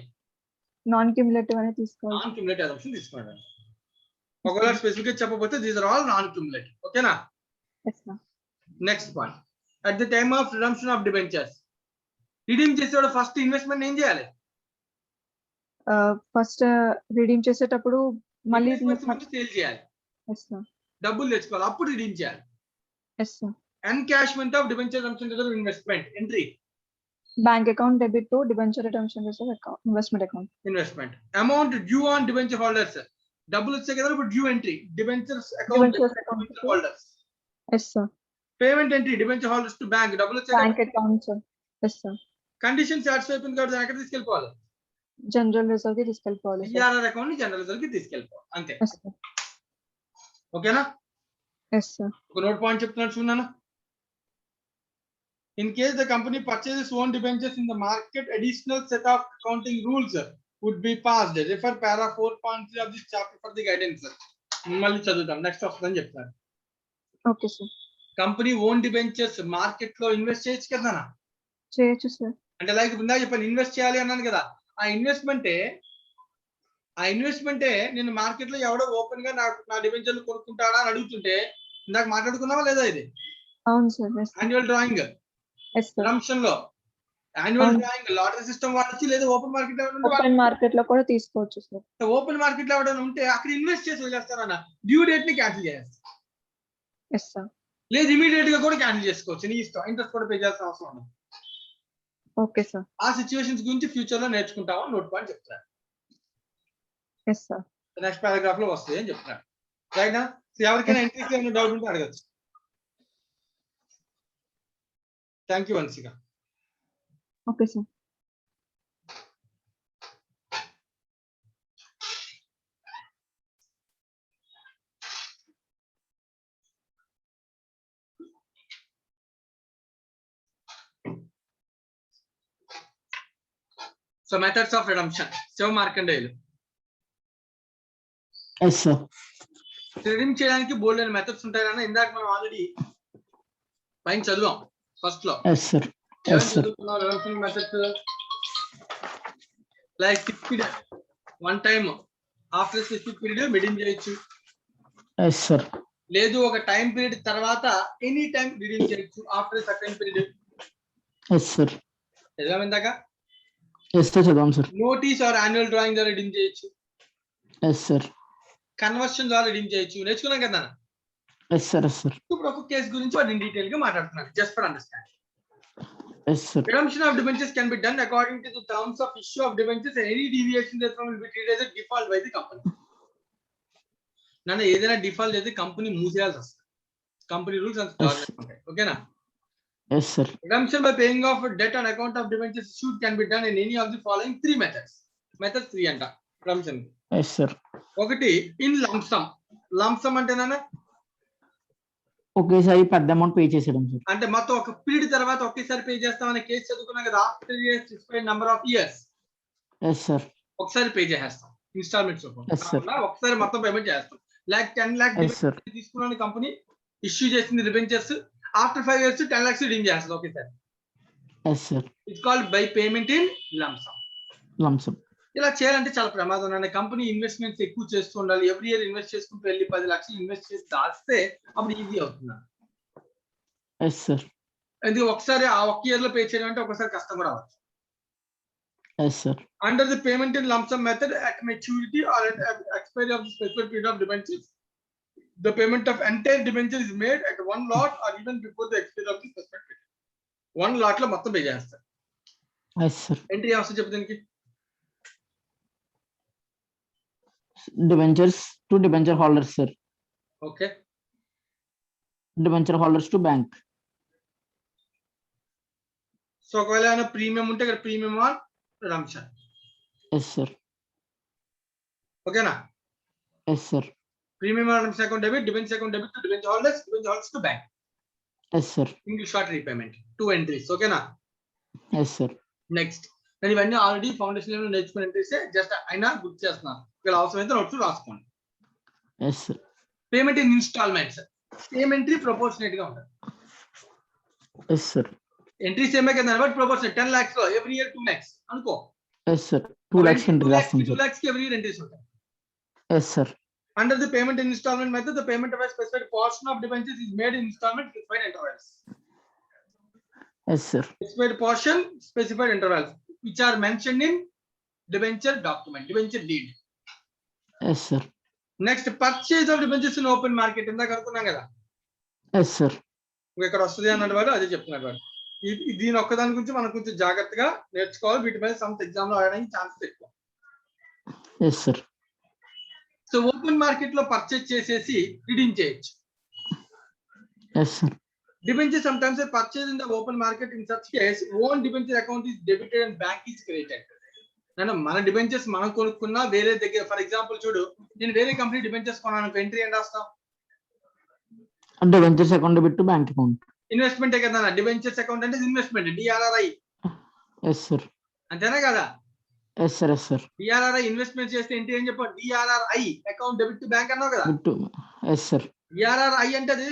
Non-cumulative అనే తీసుకోవాలి. నాన్ క్యుములేటివ్ అజంప్షన్ తీసుకోవాలి. ఒకవేళ స్పెసిఫిక్ గా చెప్పకపోతే these are all non cumulative. ఓకేనా? Yes sir. Next point, at the time of redemption of debentures, redeem చేసేవాడు ఫస్ట్ ఇన్వెస్ట్మెంట్ ఏం చేయాలి? ఫస్ట్ రిడీమ్ చేసేటప్పుడు మళ్ళీ సేల్ చేయాలి, Yes sir. డబ్బులు తెచ్చుకోవాలి, అప్పుడు రిడీమ్ చేయాలి. Yes sir. Encashment of debenture assumption reserve investment entry. Bank account debit to debenture redemption reserve account investment account. Investment amount due on debenture holders, డబ్బులు వచ్చాయి కదా, ఇప్పుడు due entry debentures account Debentures account. Holders. Yes sir. Payment entry debenture holders to bank, డబ్బులు వచ్చాయి Bank account sir. Yes sir. Condition satisfy అయిపోయింది కాబట్టి ఎక్కడ తీసుకెళ్ళిపోవాలి? General reserve కి తీసుకెళ్ళిపోవాలి sir. డిఆర్ఆర్ అకౌంట్ ని జనరల్ రిజర్వ్ కి తీసుకెళ్ళిపోవాలి, అంతే. Yes sir. ఓకేనా? Yes sir. ఒక నోట్ పాయింట్ చెప్తున్నాను చూడన్నా. In case the company purchases own debentures in the market, additional set of accounting rules would be passed. Refer para 4.3 of this chapter for the guidance. మళ్ళీ చదువుతాం, next వస్తుందని చెప్తాను. Okay sir. Company own debentures market లో invest చేయొచ్చు కదా, చేయొచ్చు sir. అంటే like ఇందాక చెప్పాను ఇన్వెస్ట్ చేయాలి అన్నాను కదా, ఆ ఇన్వెస్ట్మెంటే నేను మార్కెట్ లో ఎవడో ఓపెన్ గా నా డిబెంచర్లు కొనుక్కుంటాడా అని అడుగుతుంటే ఇందాక మాట్లాడుకున్నావా లేదా? ఇది అవును sir. Yes sir. Annual drawing Yes sir. Redemption లో యాన్యువల్ డ్రాయింగ్ లాటరీ సిస్టమ్ వాడచ్చు, లేదా ఓపెన్ మార్కెట్ ఓపెన్ మార్కెట్ లో కూడా తీసుకోవచ్చు sir. ఓపెన్ మార్కెట్ లో ఎవరైనా ఉంటే అక్కడ ఇన్వెస్ట్ చేసి వదిలేస్తారన్న, డ్యూ డేట్ ని క్యాన్సిల్ చేస్తారు, Yes sir. లేదు ఇమీడియట్ గా కూడా క్యాన్సిల్ చేసుకోవచ్చు, నీ ఇష్టం, ఇంట్రెస్ట్ కూడా పే చేయాల్సిన అవసరం ఉండదు. Okay sir. ఆ సిచ్యువేషన్స్ గురించి ఫ్యూచర్ లో నేర్చుకుంటామని నోట్ పాయింట్ చెప్తారు. Yes sir. నెక్స్ట్ పారాగ్రాఫ్ లో వస్తుంది అని చెప్తున్నారు. రైట్ నా? ఎవరికైనా ఎంట్రీస్ ఏమైనా డౌట్ ఉంటే అడగచ్చు. Thank you Vamshika. Okay sir. So methods of redemption, Shiva Markandeyulu. Yes sir. Redeem చేయడానికి బోల్డ్ అయిన మెథడ్స్ ఉంటాయి అన్న, ఇందాక మనం ఆల్రెడీ పైన చదివాం ఫస్ట్ లో. Yes sir. Yes, sir. redemption methods like fixed one time after specific period redeem చేయొచ్చు. Yes, sir. లేదు ఒక టైం పీరియడ్ తర్వాత ఎనీ టైం రిడీమ్ చేయొచ్చు after certain period. Yes, sir. చదివాం ఇందాక. Yes, sir. చదవం sir. Notice or annual drawing ద్వారా redeem చేయొచ్చు. Yes, sir. కన్వర్షన్ ద్వారా రిడీమ్ చేయొచ్చు. నేర్చుకున్నాం కదా. Yes, sir. Yes, sir. ఇప్పుడు ఒక కేసు గురించి వాడిని డీటెయిల్ గా మాట్లాడుతున్నాను just for understand. Yes, sir. Redemption of debentures can be done according to the terms of issue of debentures and any deviation therefrom will be treated as a default by the company. నన్ను ఏదైనా default అయితే company మూసేయాల్సి వస్తుంది. Company rules అంత దారుణంగా ఉంటాయి. ఓకేనా? Yes, sir. Redemption by paying off debt on account of debentures issued can be done in any of the following three methods. Methods 3 అంట redemption. Yes, sir. ఒకటి in lump some. Lump some అంటే నాన్న ఒకేసారి పెద్ద amount pay చేసేయడం sir. అంటే మొత్తం ఒక పీరియడ్ తర్వాత ఒకేసారి పే చేస్తామనే కేసు చదువుకున్నాం కదా. After years spend number of years. Yes, sir. ఒకసారి పే చేసేస్తాం ఇన్స్టాల్మెంట్స్ రూపంలో. Yes, sir. ఒకసారి మొత్తం పేమెంట్ చేస్తాం. Like 10 lakhs Yes, sir. తీసుకున్న కంపెనీ ఇష్యూ చేసింది debentures. After 5 years 10 lakhs redeem చేస్తుంది ఒకేసారి. Yes, sir. It's called by payment in lump some. Lump sum. ఇలా చేయాలంటే చాలా ప్రమాదం అనే. కంపెనీ ఇన్వెస్ట్మెంట్స్ ఎక్కువ చేస్తూ ఉండాలి. ఎవ్రీ ఇయర్ ఇన్వెస్ట్ చేసుకుంటూ వెళ్ళి 10 లక్షలు ఇన్వెస్ట్ చేసి దాస్తే అప్పుడు ఈజీ అవుతుంది. Yes, sir. ఎందుకంటే ఒకసారి ఆ ఒక్క ఇయర్ లో పే చేయడం అంటే ఒకసారి కష్టం కూడా అవ్వచ్చు. Yes, sir. Under the payment in lump sum method at maturity or at expiry of the specific period of debentures, the payment of entire debenture is made at one lot or even before the expiry of the specific period. One lot లో మొత్తం pay చేస్తారు. Yes, sir. Entry అవసరం చెప్పు దీనికి. Debentures to debenture holders, sir. Okay. Debenture holders to bank. So ఒకవేళ ఏమైనా premium ఉంటే ఇక్కడ premium on redemption. Yes, sir. ఓకేనా? Yes, sir. Premium on redemption account debit, debenture account debit to debenture holders to bank. Yes, sir. Single short repayment. 2 entries. ఓకేనా? Yes, sir. Next నేను ఇవన్నీ already foundation level నేర్చుకుని entries just అయినా గుర్తు చేస్తున్నాను. ఇక్కడ అవసరమైతే నోట్స్ రాసుకోండి. Yes, sir. Payment in instalments. Same entry proportionate గా ఉంటుంది. Yes, sir. ఎంట్రీ సేమే కదా బట్ ప్రపోర్షనేట్. 10 lakhs లో ఎవ్రీ ఇయర్ 2 lakhs అనుకో. Yes, sir. 2 lakhs entry రాస్తాం 2 sir. lakhs కి ఎవ్రీ ఇయర్ ఎంట్రీస్ ఉంటాయి. Yes, sir. Under the payment in installment method, the payment of a specified portion of debentures is made in installment specified intervals. Yes, sir. Specified portion, specified intervals, which are mentioned in debenture document, debenture deed. Yes, sir. Next, purchase of debentures in open market. ఇందాక అనుకున్నాం కదా. Yes, sir. ఇక్కడ వస్తుంది అన్నాడు వాడు, అదే చెప్తున్నాడు వాడు. దీని ఒక్కదాని గురించి మనం కొంచెం జాగ్రత్తగా నేర్చుకోవాలి. వీటి మీద సమ్ ఎగ్జామ్ లో ఆడడానికి ఛాన్సెస్ ఎక్కువ. Yes, sir. So open market లో పర్చేజ్ చేసేసి రిడీమ్ చేయొచ్చు. Yes, sir. Debenture sometimes are purchased in the open market. In such case, own debenture account is debited and bank is created. నేను మన debentures మనం కొనుక్కున్నా వేరే దగ్గర, ఫర్ ఎగ్జాంపుల్ చూడు, నేను వేరే కంపెనీ డిబెంచర్స్ కొన్నాను, ఎంట్రీ ఏం రాస్తాం? Debentures account debit to bank account. ఇన్వెస్ట్మెంటే కదా. డిబెంచర్స్ అకౌంట్ అంటే ఇన్వెస్ట్మెంట్, డిఆర్ఆర్ఐ. Yes, sir. అంతేనా కదా? Yes, sir. Yes, sir. DRRI investment చేస్తే ఎంట్రీ ఏం చెప్పాలి? DRRI account debit to bank అన్నావు కదా. Yes, sir. డిఆర్ఆర్ఐ అంటే అది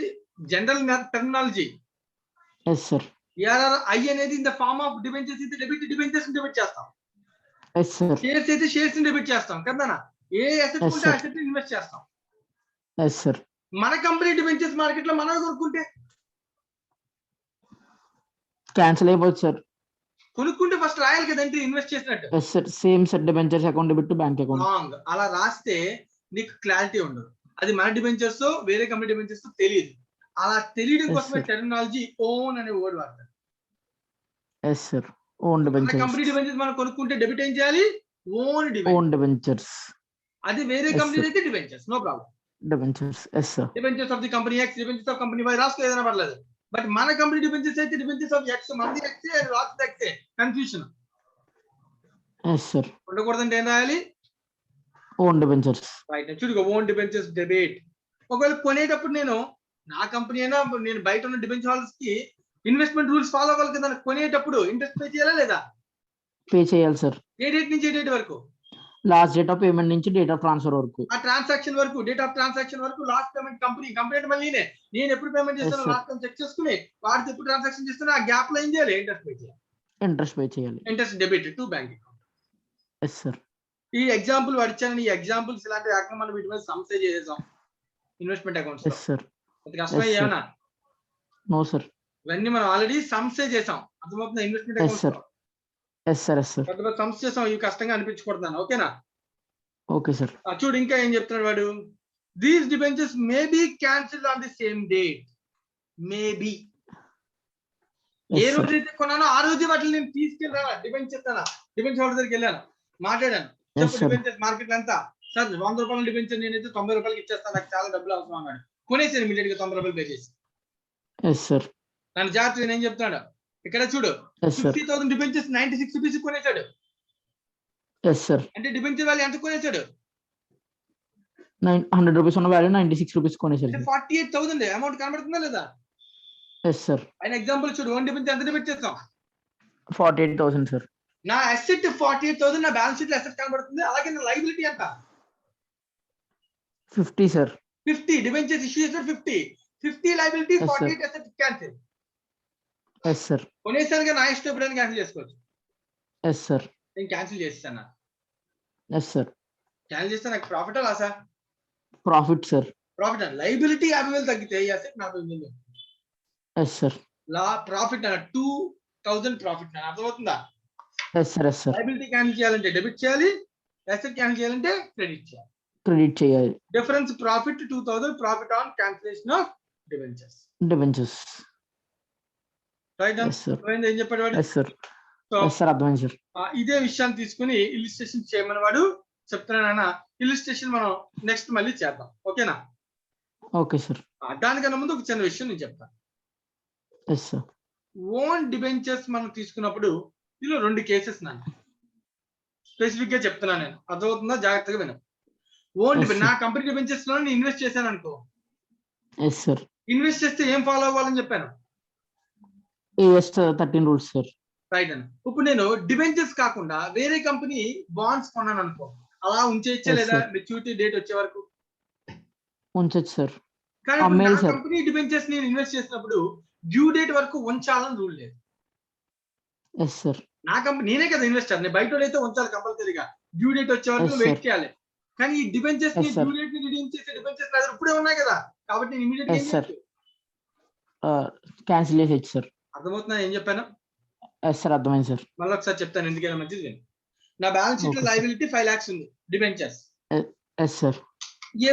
general terminology. Yes, sir. DRRI అనేది in the form of debentures అయితే డిబెంచర్స్ డెబిట్ చేస్తాం. Yes, sir. షేర్స్ అయితే షేర్స్ డెబిట్ చేస్తాం కదా. ఏ అసెట్ ఉంటే అసెట్ ఇన్వెస్ట్ చేస్తాం. Yes, sir. మన కంపెనీ డిబెంచర్స్ మార్కెట్ లో మనం కొనుక్కుంటే Cancel అయిపోతుంది సార్. కొనుక్కుంటే ఫస్ట్ రాయాలి కదా ఎంట్రీ ఇన్వెస్ట్ చేసినట్టు. Yes, sir. Same sir. Debentures account debit to bank account. Wrong. అలా రాస్తే నీకు క్లారిటీ ఉండదు. అది మన డిబెంచర్స్ వేరే కంపెనీ డిబెంచర్స్ తెలియదు. అలా తెలియడం Yes, కోసమే sir. టెర్మినాలజీ ఓన్ అనే వర్డ్ వాడతారు. Yes, sir. Own మన debentures. కంపెనీ డిబెంచర్స్ మనం కొనుక్కుంటే డెబిట్ ఏం చేయాలి? ఓన్ Own డిబెంచర్. debentures. అది వేరే Yes, కంపెనీ sir. అయితే debentures, no problem. Debentures. Yes, sir. Debentures of the company X, debentures of company Y రాసుకో, ఏదైనా పర్లేదు. బట్ మన కంపెనీ డిబెంచర్స్ అయితే డిబెంచర్స్ ఆఫ్ ఎక్స్, మంది ఎక్స్ రాస్తే ఎక్సే, కన్ఫ్యూషన్ Yes, sir. ఉండకూడదంటే ఏం రాయాలి? Own debentures. Right. చూడుకో, own debentures debit. ఒకవేళ కొనేటప్పుడు నేను నా కంపెనీ అయినా నేను బయట ఉన్న డిబెంచర్ హోల్డర్స్ కి ఇన్వెస్ట్మెంట్ రూల్స్ ఫాలో అవ్వాలి కదా. కొనేటప్పుడు ఇంట్రెస్ట్ పే చేయాలా లేదా? Pay చేయాలి సార్. ఏ డేట్ నుంచి ఏ డేట్ వరకు? లాస్ట్ డేట్ ఆఫ్ పేమెంట్ నుంచి డేట్ ఆఫ్ ట్రాన్స్ఫర్ వరకు. ఆ ట్రాన్సాక్షన్ వరకు, డేట్ ఆఫ్ ట్రాన్సాక్షన్ వరకు లాస్ట్ పేమెంట్ కంపెనీ మళ్ళీ నేను ఎప్పుడు పేమెంట్ చేస్తాను sir. లాస్ట్ టైం చెక్ చేసుకుని వాడికి ఎప్పుడు ట్రాన్సాక్షన్ చేస్తున్నా ఆ గ్యాప్ లో ఏం చేయాలి, ఇంట్రెస్ట్ పే చేయాలి. ఇంట్రెస్ట్ పే చేయాలి. Interest debit to bank account. Yes sir. ఈ ఎగ్జాంపుల్ వాడు ఇచ్చాను. ఈ ఎగ్జాంపుల్స్ ఇలాంటి రకంగా మనం వీటి మీద సమ్సే చేసేసాం ఇన్వెస్ట్మెంట్ అకౌంట్స్ లో. Yes sir. అది కష్టమే Yes, sir. ఏమన్నా? No sir. ఇవన్నీ మనం ఆల్రెడీ సమ్సే చేసాం. అర్థమవుతుంది ఇన్వెస్ట్మెంట్ Yes, అకౌంట్స్ sir. లో ఎస్ సార్. Yes sir. పెద్ద పెద్ద సమ్స్ చేసాం. ఇవి కష్టంగా అనిపించుకుంటున్నాను. ఓకేనా? Okay sir. చూడు ఇంకా ఏం చెప్తున్నాడు వాడు. These debentures may be cancelled on the same date. Maybe a yes sir. రోజు అయితే కొన్నానో ఆ రోజు వాటిని నేను తీసుకెళ్ళాను. డిబెంచర్ హోల్డర్ దగ్గరికి వెళ్ళాను, మాట్లాడాను. Yes, చెప్పు sir. డిబెంచర్ మార్కెట్ అంతా సార్ 100 రూపాయల డిబెంచర్ నేనైతే 90 రూపాయలకి ఇచ్చేస్తాను, నాకు చాలా డబ్బులు అవసరం అన్నాడు. కొనేసాను ఇమీడియట్ గా 90 రూపాయలు పే చేసి. Yes sir. నన్ను జాగ్రత్తగా నేను ఏం చెప్తున్నాడు ఇక్కడ చూడు. Yes sir. 50,000 డిబెంచర్స్ 96 రూపీస్ కొనేసాడు. Yes sir. అంటే డిబెంచర్ వాల్యూ ఎంత కొనేసాడు? 100 రూపీస్ ఉన్న వాల్యూ 96 రూపీస్ కొనేసారు. అంటే 48,000 అమౌంట్ కనబడుతుందా లేదా? Yes sir. ఆయన ఎగ్జాంపుల్ చూడు. వన్ డిబెంచర్ ఎంత డిబెట్ చేస్తాం? 48,000 సార్. నా అసెట్ 48,000 నా బ్యాలెన్స్ షీట్ లో అసెట్ కనబడుతుంది. అలాగే నా లైబిలిటీ ఎంత? 50 సార్. 50 డిబెంచర్స్ ఇష్యూ చేసిన 50 liability, Yes, sir. 48 asset cancel. Yes sir. కొనేసారిగా నా ఇష్టం ఎప్పుడైనా క్యాన్సిల్ చేసుకోవచ్చు. Yes sir. నేను క్యాన్సిల్ చేస్తాను. Yes sir. క్యాన్సిల్ చేస్తే నాకు ప్రాఫిట్ లాసా? Profit sir. ప్రాఫిట్. లైబిలిటీ 50,000 తగ్గితే ఈ asset 40,000. Yes sir. Profit 2,000 profit. అర్థమవుతుందా? Yes sir. Yes sir. Liability cancel చేయాలంటే డెబిట్ చేయాలి, అసెట్ క్యాన్సిల్ చేయాలంటే క్రెడిట్ చేయాలి. క్రెడిట్ చేయాలి. Difference profit 2,000 profit on cancellation of debentures. Debentures. Right? Yes sir. ఏం చెప్పాడు వాడు? Yes sir. So yes sir. అర్థమైంది సార్. ఇదే విషయాన్ని తీసుకుని ఇలిస్ట్రేషన్ చేయమని వాడు చెప్తున్నానన్నా. ఇలిస్ట్రేషన్ మనం నెక్స్ట్ మళ్ళీ చేద్దాం. ఓకేనా? Okay sir. దానికన్నా ముందు ఒక చిన్న విషయం నేను చెప్తాను. Yes sir. ఓన్ డిబెంచర్స్ మనం తీసుకున్నప్పుడు ఇందులో 2 కేసెస్ నాన్న స్పెసిఫిక్ గా చెప్తున్నా నేను. అర్థమవుతుందా? జాగ్రత్తగా విను. Own Yes, sir. నా కంపెనీ డిబెంచర్స్ లో నేను ఇన్వెస్ట్ చేశాను అనుకో. Yes sir. ఇన్వెస్ట్ చేస్తే ఏం ఫాలో అవ్వాలని చెప్పాను? AS 13 rules sir. రైట్ అన్న. ఇప్పుడు నేను డిబెంచర్స్ కాకుండా వేరే కంపెనీ బాండ్స్ కొన్నాను అనుకో, అలా ఉంచేయచ్చా Yes, లేదా sir. మెచ్యూరిటీ డేట్ వచ్చే వరకు? ఉంచచ్చు సార్. కానీ ఇప్పుడు అమ్మేయాలి, నా sir. కంపెనీ డిబెంచర్స్ నేను ఇన్వెస్ట్ చేసినప్పుడు డ్యూ డేట్ వరకు ఉంచాలని రూల్ లేదు. Yes sir. నా కంపెనీ నేనే కదా ఇన్వెస్టర్, నేను బయట అయితే ఉంచాలి కంపల్సరీగా. డ్యూ డేట్ వచ్చే వరకు Yes, వెయిట్ sir. చేయాలి. కానీ ఈ డిబెంచర్స్ ని Yes, sir. డ్యూ డేట్ ని రిడీమ్ చేసే డిబెంచర్స్ నా దగ్గర ఇప్పుడే ఉన్నాయి కదా, కాబట్టి నేను ఇమీడియట్ గా Yes, sir. క్యాన్సిల్ చేసేయచ్చు సార్. అర్థమవుతుందా ఏం చెప్పాను? Yes sir. అర్థమైంది సార్. మళ్ళీ ఒకసారి చెప్తాను ఎందుకైనా మంచిది విను. నా బ్యాలెన్స్ షీట్ లో Okay, sir. లైబిలిటీ 5 lakhs ఉంది debentures. Yes sir.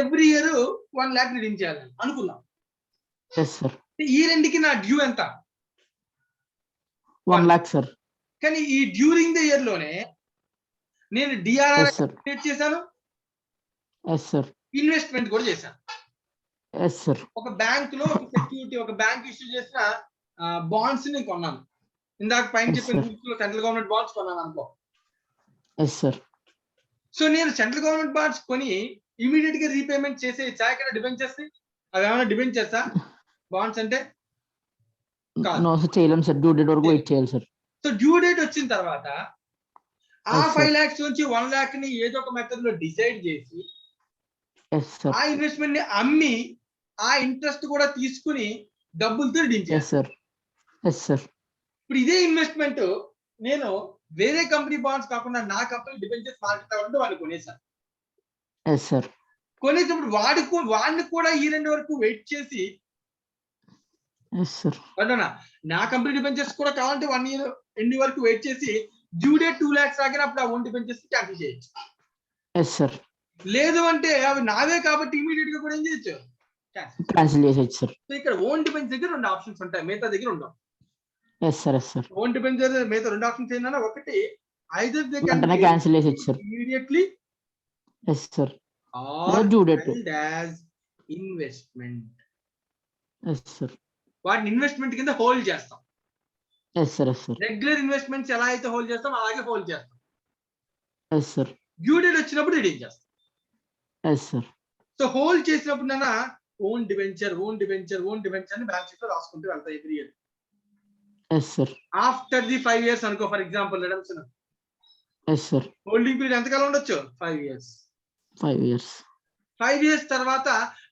Every year 1 lakh redeem చేయాలని అనుకున్నాం. Yes sir. ఈ రెండుకి నా డ్యూ ఎంత? 1 lakh సార్. కానీ ఈ డ్యూరింగ్ ద ఇయర్ లోనే నేను డిఆర్ఆర్ ఎస్ సార్. క్రియేట్ చేశాను, ఎస్ సార్. ఇన్వెస్ట్మెంట్ కూడా చేశాను. Yes sir. ఒక బ్యాంక్ లో ఒక సెక్యూరిటీ, ఒక బ్యాంక్ ఇష్యూ చేసిన బాండ్స్ నేను కొన్నాను. ఇందాక పైన Yes, చెప్పిన sir. సెంట్రల్ గవర్నమెంట్ బాండ్స్ కొన్నాను అనుకో. Yes sir. సో నేను సెంట్రల్ గవర్నమెంట్ బాండ్స్ కొని ఇమీడియట్ గా రీపేమెంట్ చేసే ఇక్కడ డిబెంచర్స్ అవి ఏమైనా డిబెంచర్సా? బాండ్స్ అంటే కాదు. నో సార్, చేయలేము సార్. డ్యూ డేట్ వరకు వెయిట్ చేయాలి సార్. సో డ్యూ డేట్ వచ్చిన తర్వాత ఆ Yes, sir. 5 lakhs నుంచి 1 lakh ని ఏదో ఒక మెథడ్ లో డిసైడ్ చేసి ఎస్ సార్. ఆ ఇన్వెస్ట్మెంట్ ని అమ్మి ఆ ఇంట్రెస్ట్ కూడా తీసుకుని డబ్బులతో రిడీమ్ చేయాలి. Yes sir. Yes sir. ఇప్పుడు ఇదే ఇన్వెస్ట్మెంట్ నేను వేరే కంపెనీ బాండ్స్ కాకుండా నా కంపెనీ డిబెంచర్స్ మార్కెట్ ఉంటే వాళ్ళు కొనేసాను. Yes sir. కొనేటప్పుడు వాడిని కూడా ఈ 2 వరకు వెయిట్ చేసి ఎస్ సార్. అర్థనా? నా కంపెనీ డిబెంచర్స్ కూడా కావాలంటే 1 year ఎండ్ వరకు వెయిట్ చేసి డ్యూ డేట్ 2 lakhs ఆగినప్పుడు ఆ ఓన్ డిబెంచర్స్ క్యాన్సిల్ చేయొచ్చు. Yes sir. లేదు అంటే అవి నావే కాబట్టి ఇమీడియట్ గా కూడా ఏం చేయొచ్చు? క్యాన్సిల్ చేసేయచ్చు సార్. సో ఇక్కడ ఓన్ డిబెంచర్ దగ్గర 2 ఆప్షన్స్ ఉంటాయి, మిగతా దగ్గర ఉండవు. Yes sir. Yes sir. Own debenture మిగతా 2 ఆప్షన్స్ ఏంటన్నా, ఒకటి ఐదర్ దే వెంటనే క్యాన్సిల్ చేసేయచ్చు sir. Immediately yes sir. Or due date. held as investment. Yes sir. వాటిని ఇన్వెస్ట్మెంట్ కింద హోల్డ్ చేస్తాం. Yes sir. Yes sir. Regular investments ఎలా అయితే హోల్డ్ చేస్తాం అలాగే హోల్డ్ చేస్తాం. Yes sir. డ్యూ డేట్ వచ్చినప్పుడు రిడీమ్ చేస్తాం. Yes sir. సో హోల్డ్ చేసినప్పుడు ఓన్ డిబెంచర్ అని బ్యాలెన్స్ షీట్ లో రాసుకుంటూ వెళ్తాయి every year. Yes sir. After the 5 years అనుకో, for example redemption Yes, sir. Holding period ఎంతకాలం ఉండొచ్చు? 5 years. 5 years. 5 years తర్వాత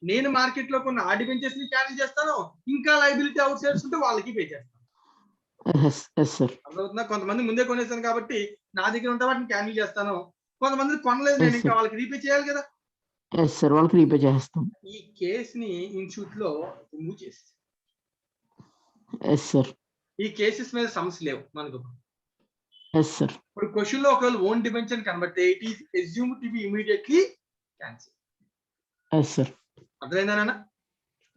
నేను మార్కెట్ లో కొన్న ఆ డిబెంచర్స్ ని క్యాన్సిల్ చేస్తాను, ఇంకా లైబిలిటీ అవుట్ సైడ్స్ ఉంటే వాళ్ళకి పే చేస్తాను. Yes, yes, sir. అర్థమవుతుందా? కొంతమంది ముందే కొనేసాను కాబట్టి నా దగ్గర ఉంటే వాటిని క్యాన్సిల్ చేస్తాను, కొంతమంది కొనలేదు నేను, Yes, ఇంకా sir. వాళ్ళకి రీపే చేయాలి కదా. Yes, sir. వాళ్ళకి రీపే చేస్తాం. ఈ కేసుని ఇన్స్టిట్యూట్ లో రిమూవ్ చేసి, Yes, sir. ఈ కేసెస్ మీద సమస్య లేవు మనకు. Yes, sir. ఇప్పుడు క్వశ్చన్ లో ఒకవేళ ఓన్ డిబెంచర్ కనబడితే it is assume to be immediately cancel. Yes, sir. అర్థమైందా?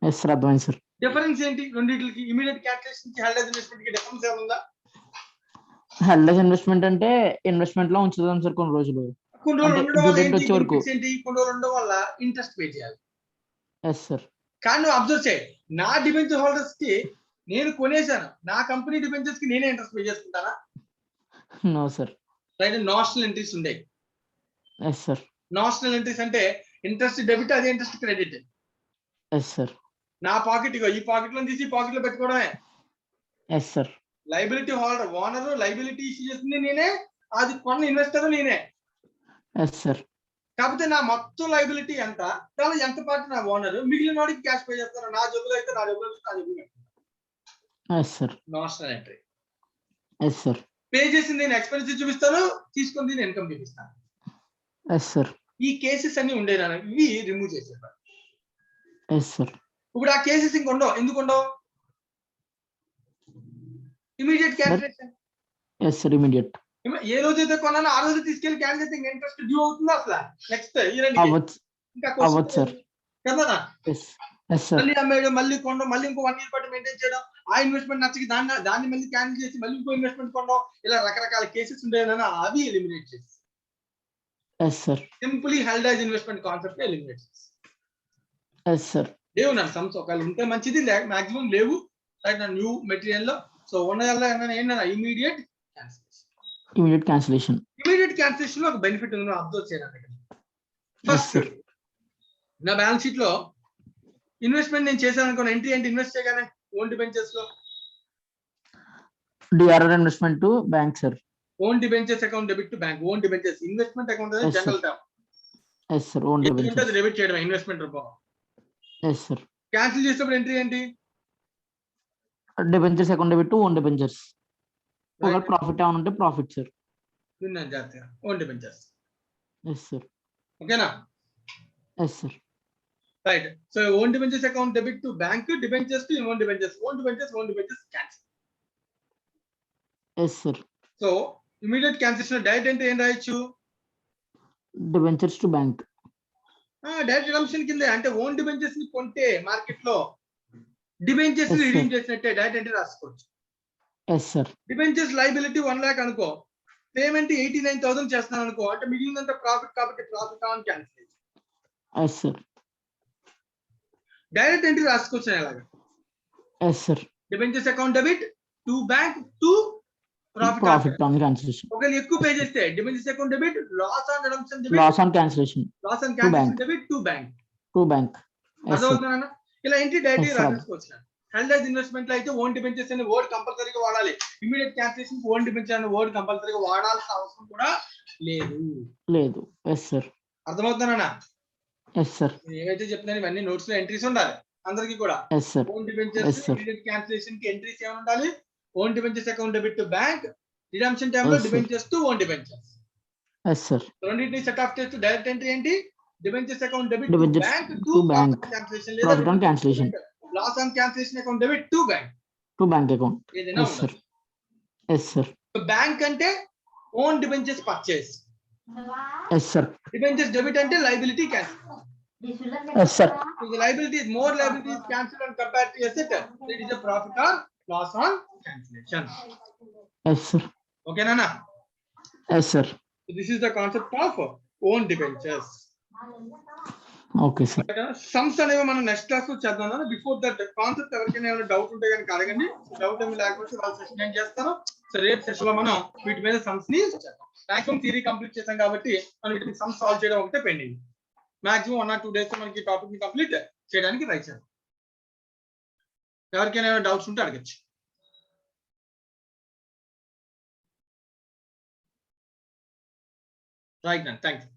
Yes, sir. అర్థమైంది సార్. డిఫరెన్స్ ఏంటి రెండింటికి? ఇమీడియట్ క్యాన్సిలేషన్ కి హెల్డ్ ఇన్వెస్ట్మెంట్ కి డిఫరెన్స్ ఏముందా? హెల్డ్ ఇన్వెస్ట్మెంట్ అంటే ఇన్వెస్ట్మెంట్ లో ఉంచుదాం సార్ కొన్ని రోజులు. కొన్ని రోజులు అంటే ఉండడం వల్ల రిజల్ట్ ఏంటి వచ్చే వరకు. benefits ఏంటి? కొన్ని రోజులు ఉండడం వల్ల ఇంట్రెస్ట్ పే చేయాలి. Yes sir. కానీ నువ్వు అబ్జర్వ్ చేయి, నా డిబెంచర్ హోల్డర్స్ కి నేను కొనేసాను, నా కంపెనీ డిబెంచర్స్ కి నేనే ఇంట్రెస్ట్ పే చేసుకుంటానా? No sir. Right, notional entries ఉండే. Yes sir. నాషనల్ ఎంట్రీస్ అంటే ఇంట్రెస్ట్ డెబిట్, అదే ఇంట్రెస్ట్ క్రెడిట్. Yes sir. నా పాకెట్ ఈ పాకెట్ లో తీసి పాకెట్ లో పెట్టుకోవడమే. Yes sir. Liability holder owner, liability issue చేస్తుంది నేనే, అది కొన్న ఇన్వెస్టర్ నేనే. Yes sir. కాకపోతే నా మొత్తం లైబిలిటీ ఎంత, దాని ఎంత పార్టీ నా ఓనర్, మిగిలిన వాడికి క్యాష్ పే చేస్తాను. నా జబ్బులు అయితే నా జబ్బులు, నా జబ్బులు. Yes sir. Notional entry. Yes sir. Pay చేసింది నేను ఎక్స్పెన్సెస్ చూపిస్తాను, తీసుకుంది నేను ఇన్కమ్ చూపిస్తాను. Yes sir. ఈ కేసెస్ అన్ని ఉండేనా, ఇవి రిమూవ్ చేసేవారు. Yes sir. ఇప్పుడు ఆ కేసెస్ ఇంక ఉండవు. ఎందుకు ఉండవు? Immediate cancellation. Yes sir. Immediate. ఏ రోజైతే కొన్నానో ఆ రోజు తీసుకెళ్లి క్యాన్సిల్ చేస్తే ఇంట్రెస్ట్ డ్యూ అవుతుందా అసలు? నెక్స్ట్ ఇయర్ అవ్వచ్చు. ఇంకా అవ్వచ్చు సార్. కదా. ఎస్. Yes sir. మళ్ళీ అమ్మేయడం, మళ్ళీ కొనడం, మళ్ళీ ఇంకో 1 year పాటు మెయింటైన్ చేయడం, ఆ ఇన్వెస్ట్మెంట్ నచ్చకి దాన్ని మళ్ళీ క్యాన్సిల్ చేసి మళ్ళీ ఇంకో ఇన్వెస్ట్మెంట్ కొనడం, ఇలా రకరకాల కేసెస్ ఉండేనా, అవి ఎలిమినేట్ చేసి yes sir. Simply held as investment concept eliminate చేసి. Yes sir. లేవు నా సమ్స్, ఒకవేళ ఉంటే మంచిది, మాక్సిమం లేవు. రైట్, నా న్యూ మెటీరియల్ లో సో ఉన్నదల్లా ఏంటన్నా immediate cancellation. Immediate cancellation. Immediate cancellation లో ఒక బెనిఫిట్ ఉంది, అబ్జర్వ్ చేయడానికి. Yes first, sir. నా బ్యాలెన్స్ షీట్ లో ఇన్వెస్ట్మెంట్ నేను చేశాను అనుకో, ఎంట్రీ ఏంటి? ఇన్వెస్ట్ చేయగానే ఓన్ డిబెంచర్స్ లో DRR investment to bank sir. Own debentures account debit to bank. Own debentures investment account Yes, general sir. Term. Yes sir. Own debentures. Debit చేయడం investment రూపంలో. Yes sir. Cancel చేసినప్పుడు entry ఏంటి? Debentures account debit to own debentures. ఒక profit ఏమైనా ఉంటే profit sir. విన్నాను జాగ్రత్తగా, own debentures. Yes sir. ఓకేనా? Yes sir. Right. So own debentures account debit to bank, debentures to own debentures, own debentures cancel. Yes sir. So immediate cancellation direct అంటే ఏం రాయొచ్చు? Debentures to bank. Direct redemption కింద. అంటే own debentures ని కొంటే market లో debentures Yes, sir. Redeem చేసినట్టే direct entry రాసుకోవచ్చు. Yes sir. Debentures liability 1 lakh అనుకో, పేమెంట్ 89,000 చేస్తున్నాను అనుకో, అంటే మిగిలినంత ప్రాఫిట్ కాబట్టి profit on cancel. Yes sir. Direct entry రాసుకోవచ్చు ఎలాగా? Yes sir. Debentures account debit to bank to profit. Profit on cancellation. ఒకవేళ ఎక్కువ పే చేస్తే debentures account debit, loss on redemption debit, loss on cancellation loss on bank. Cancellation debit to bank. To bank. Yes sir. అర్థమవుతుందా? ఇలా entry direct Yes, sir. రాసుకోవచ్చు. Held as investment లో అయితే own debentures అనే వర్డ్ కంపల్సరీగా వాడాలి. Immediate cancellation own debenture అనే word కంపల్సరీగా వాడాల్సిన అవసరం కూడా లేదు. లేదు. Yes sir. అర్థమవుతున్నానా? Yes sir. ఏవైతే చెప్తున్నాను ఇవన్నీ నోట్స్ లో ఎంట్రీస్ ఉండాలి అందరికి కూడా. Yes sir. Own Yes, debentures sir. Immediate cancellation కి ఎంట్రీస్ ఏమైనా ఉండాలి? Own debentures account debit to bank, redemption time లో Yes, sir. Debentures to own debentures. Yes sir. రెండింటిని సెట్ ఆఫ్ చేస్తూ డైరెక్ట్ ఎంట్రీ ఏంటి? Debentures account debit to Debentures bank to to bank. Cancellation, Profit on లేదా cancellation. Loss on cancellation account debit to bank, to bank account. ఏదైనా yes sir. ఉండదు. Yes sir. Bank అంటే own debentures purchase, yes sir. Debentures debit అంటే liability cancel. Yes sir. So the liability is more liability is cancelled and compared to asset. It is a profit or loss on cancellation. Yes sir. Okay, Nana. Yes sir. So this is the concept of own debentures. Okay sir. Sums అనేవి మనం next class లో చేద్దాం. Before that concept ఎవరికైనా ఏమైనా doubt ఉంటే కనుక అడగండి. Doubt ఏమి లేకపోతే వాళ్ళ సెషన్ నేను చేస్తాను. సో రేపు సెషన్ లో మనం వీటి మీద సమ్స్ ని చేద్దాం. మాక్సిమం థియరీ కంప్లీట్ చేసాం కాబట్టి మనం వీటిని సమ్స్ సాల్వ్ చేయడం ఒకటే పెండింగ్. మాక్సిమం 1 or 2 days మనకి టాపిక్ ని కంప్లీట్ చేయడానికి ట్రై చేద్దాం. ఎవరికైనా డౌట్స్ ఉంటే అడగచ్చు. రైట్ అండి, థ్యాంక్ యూ.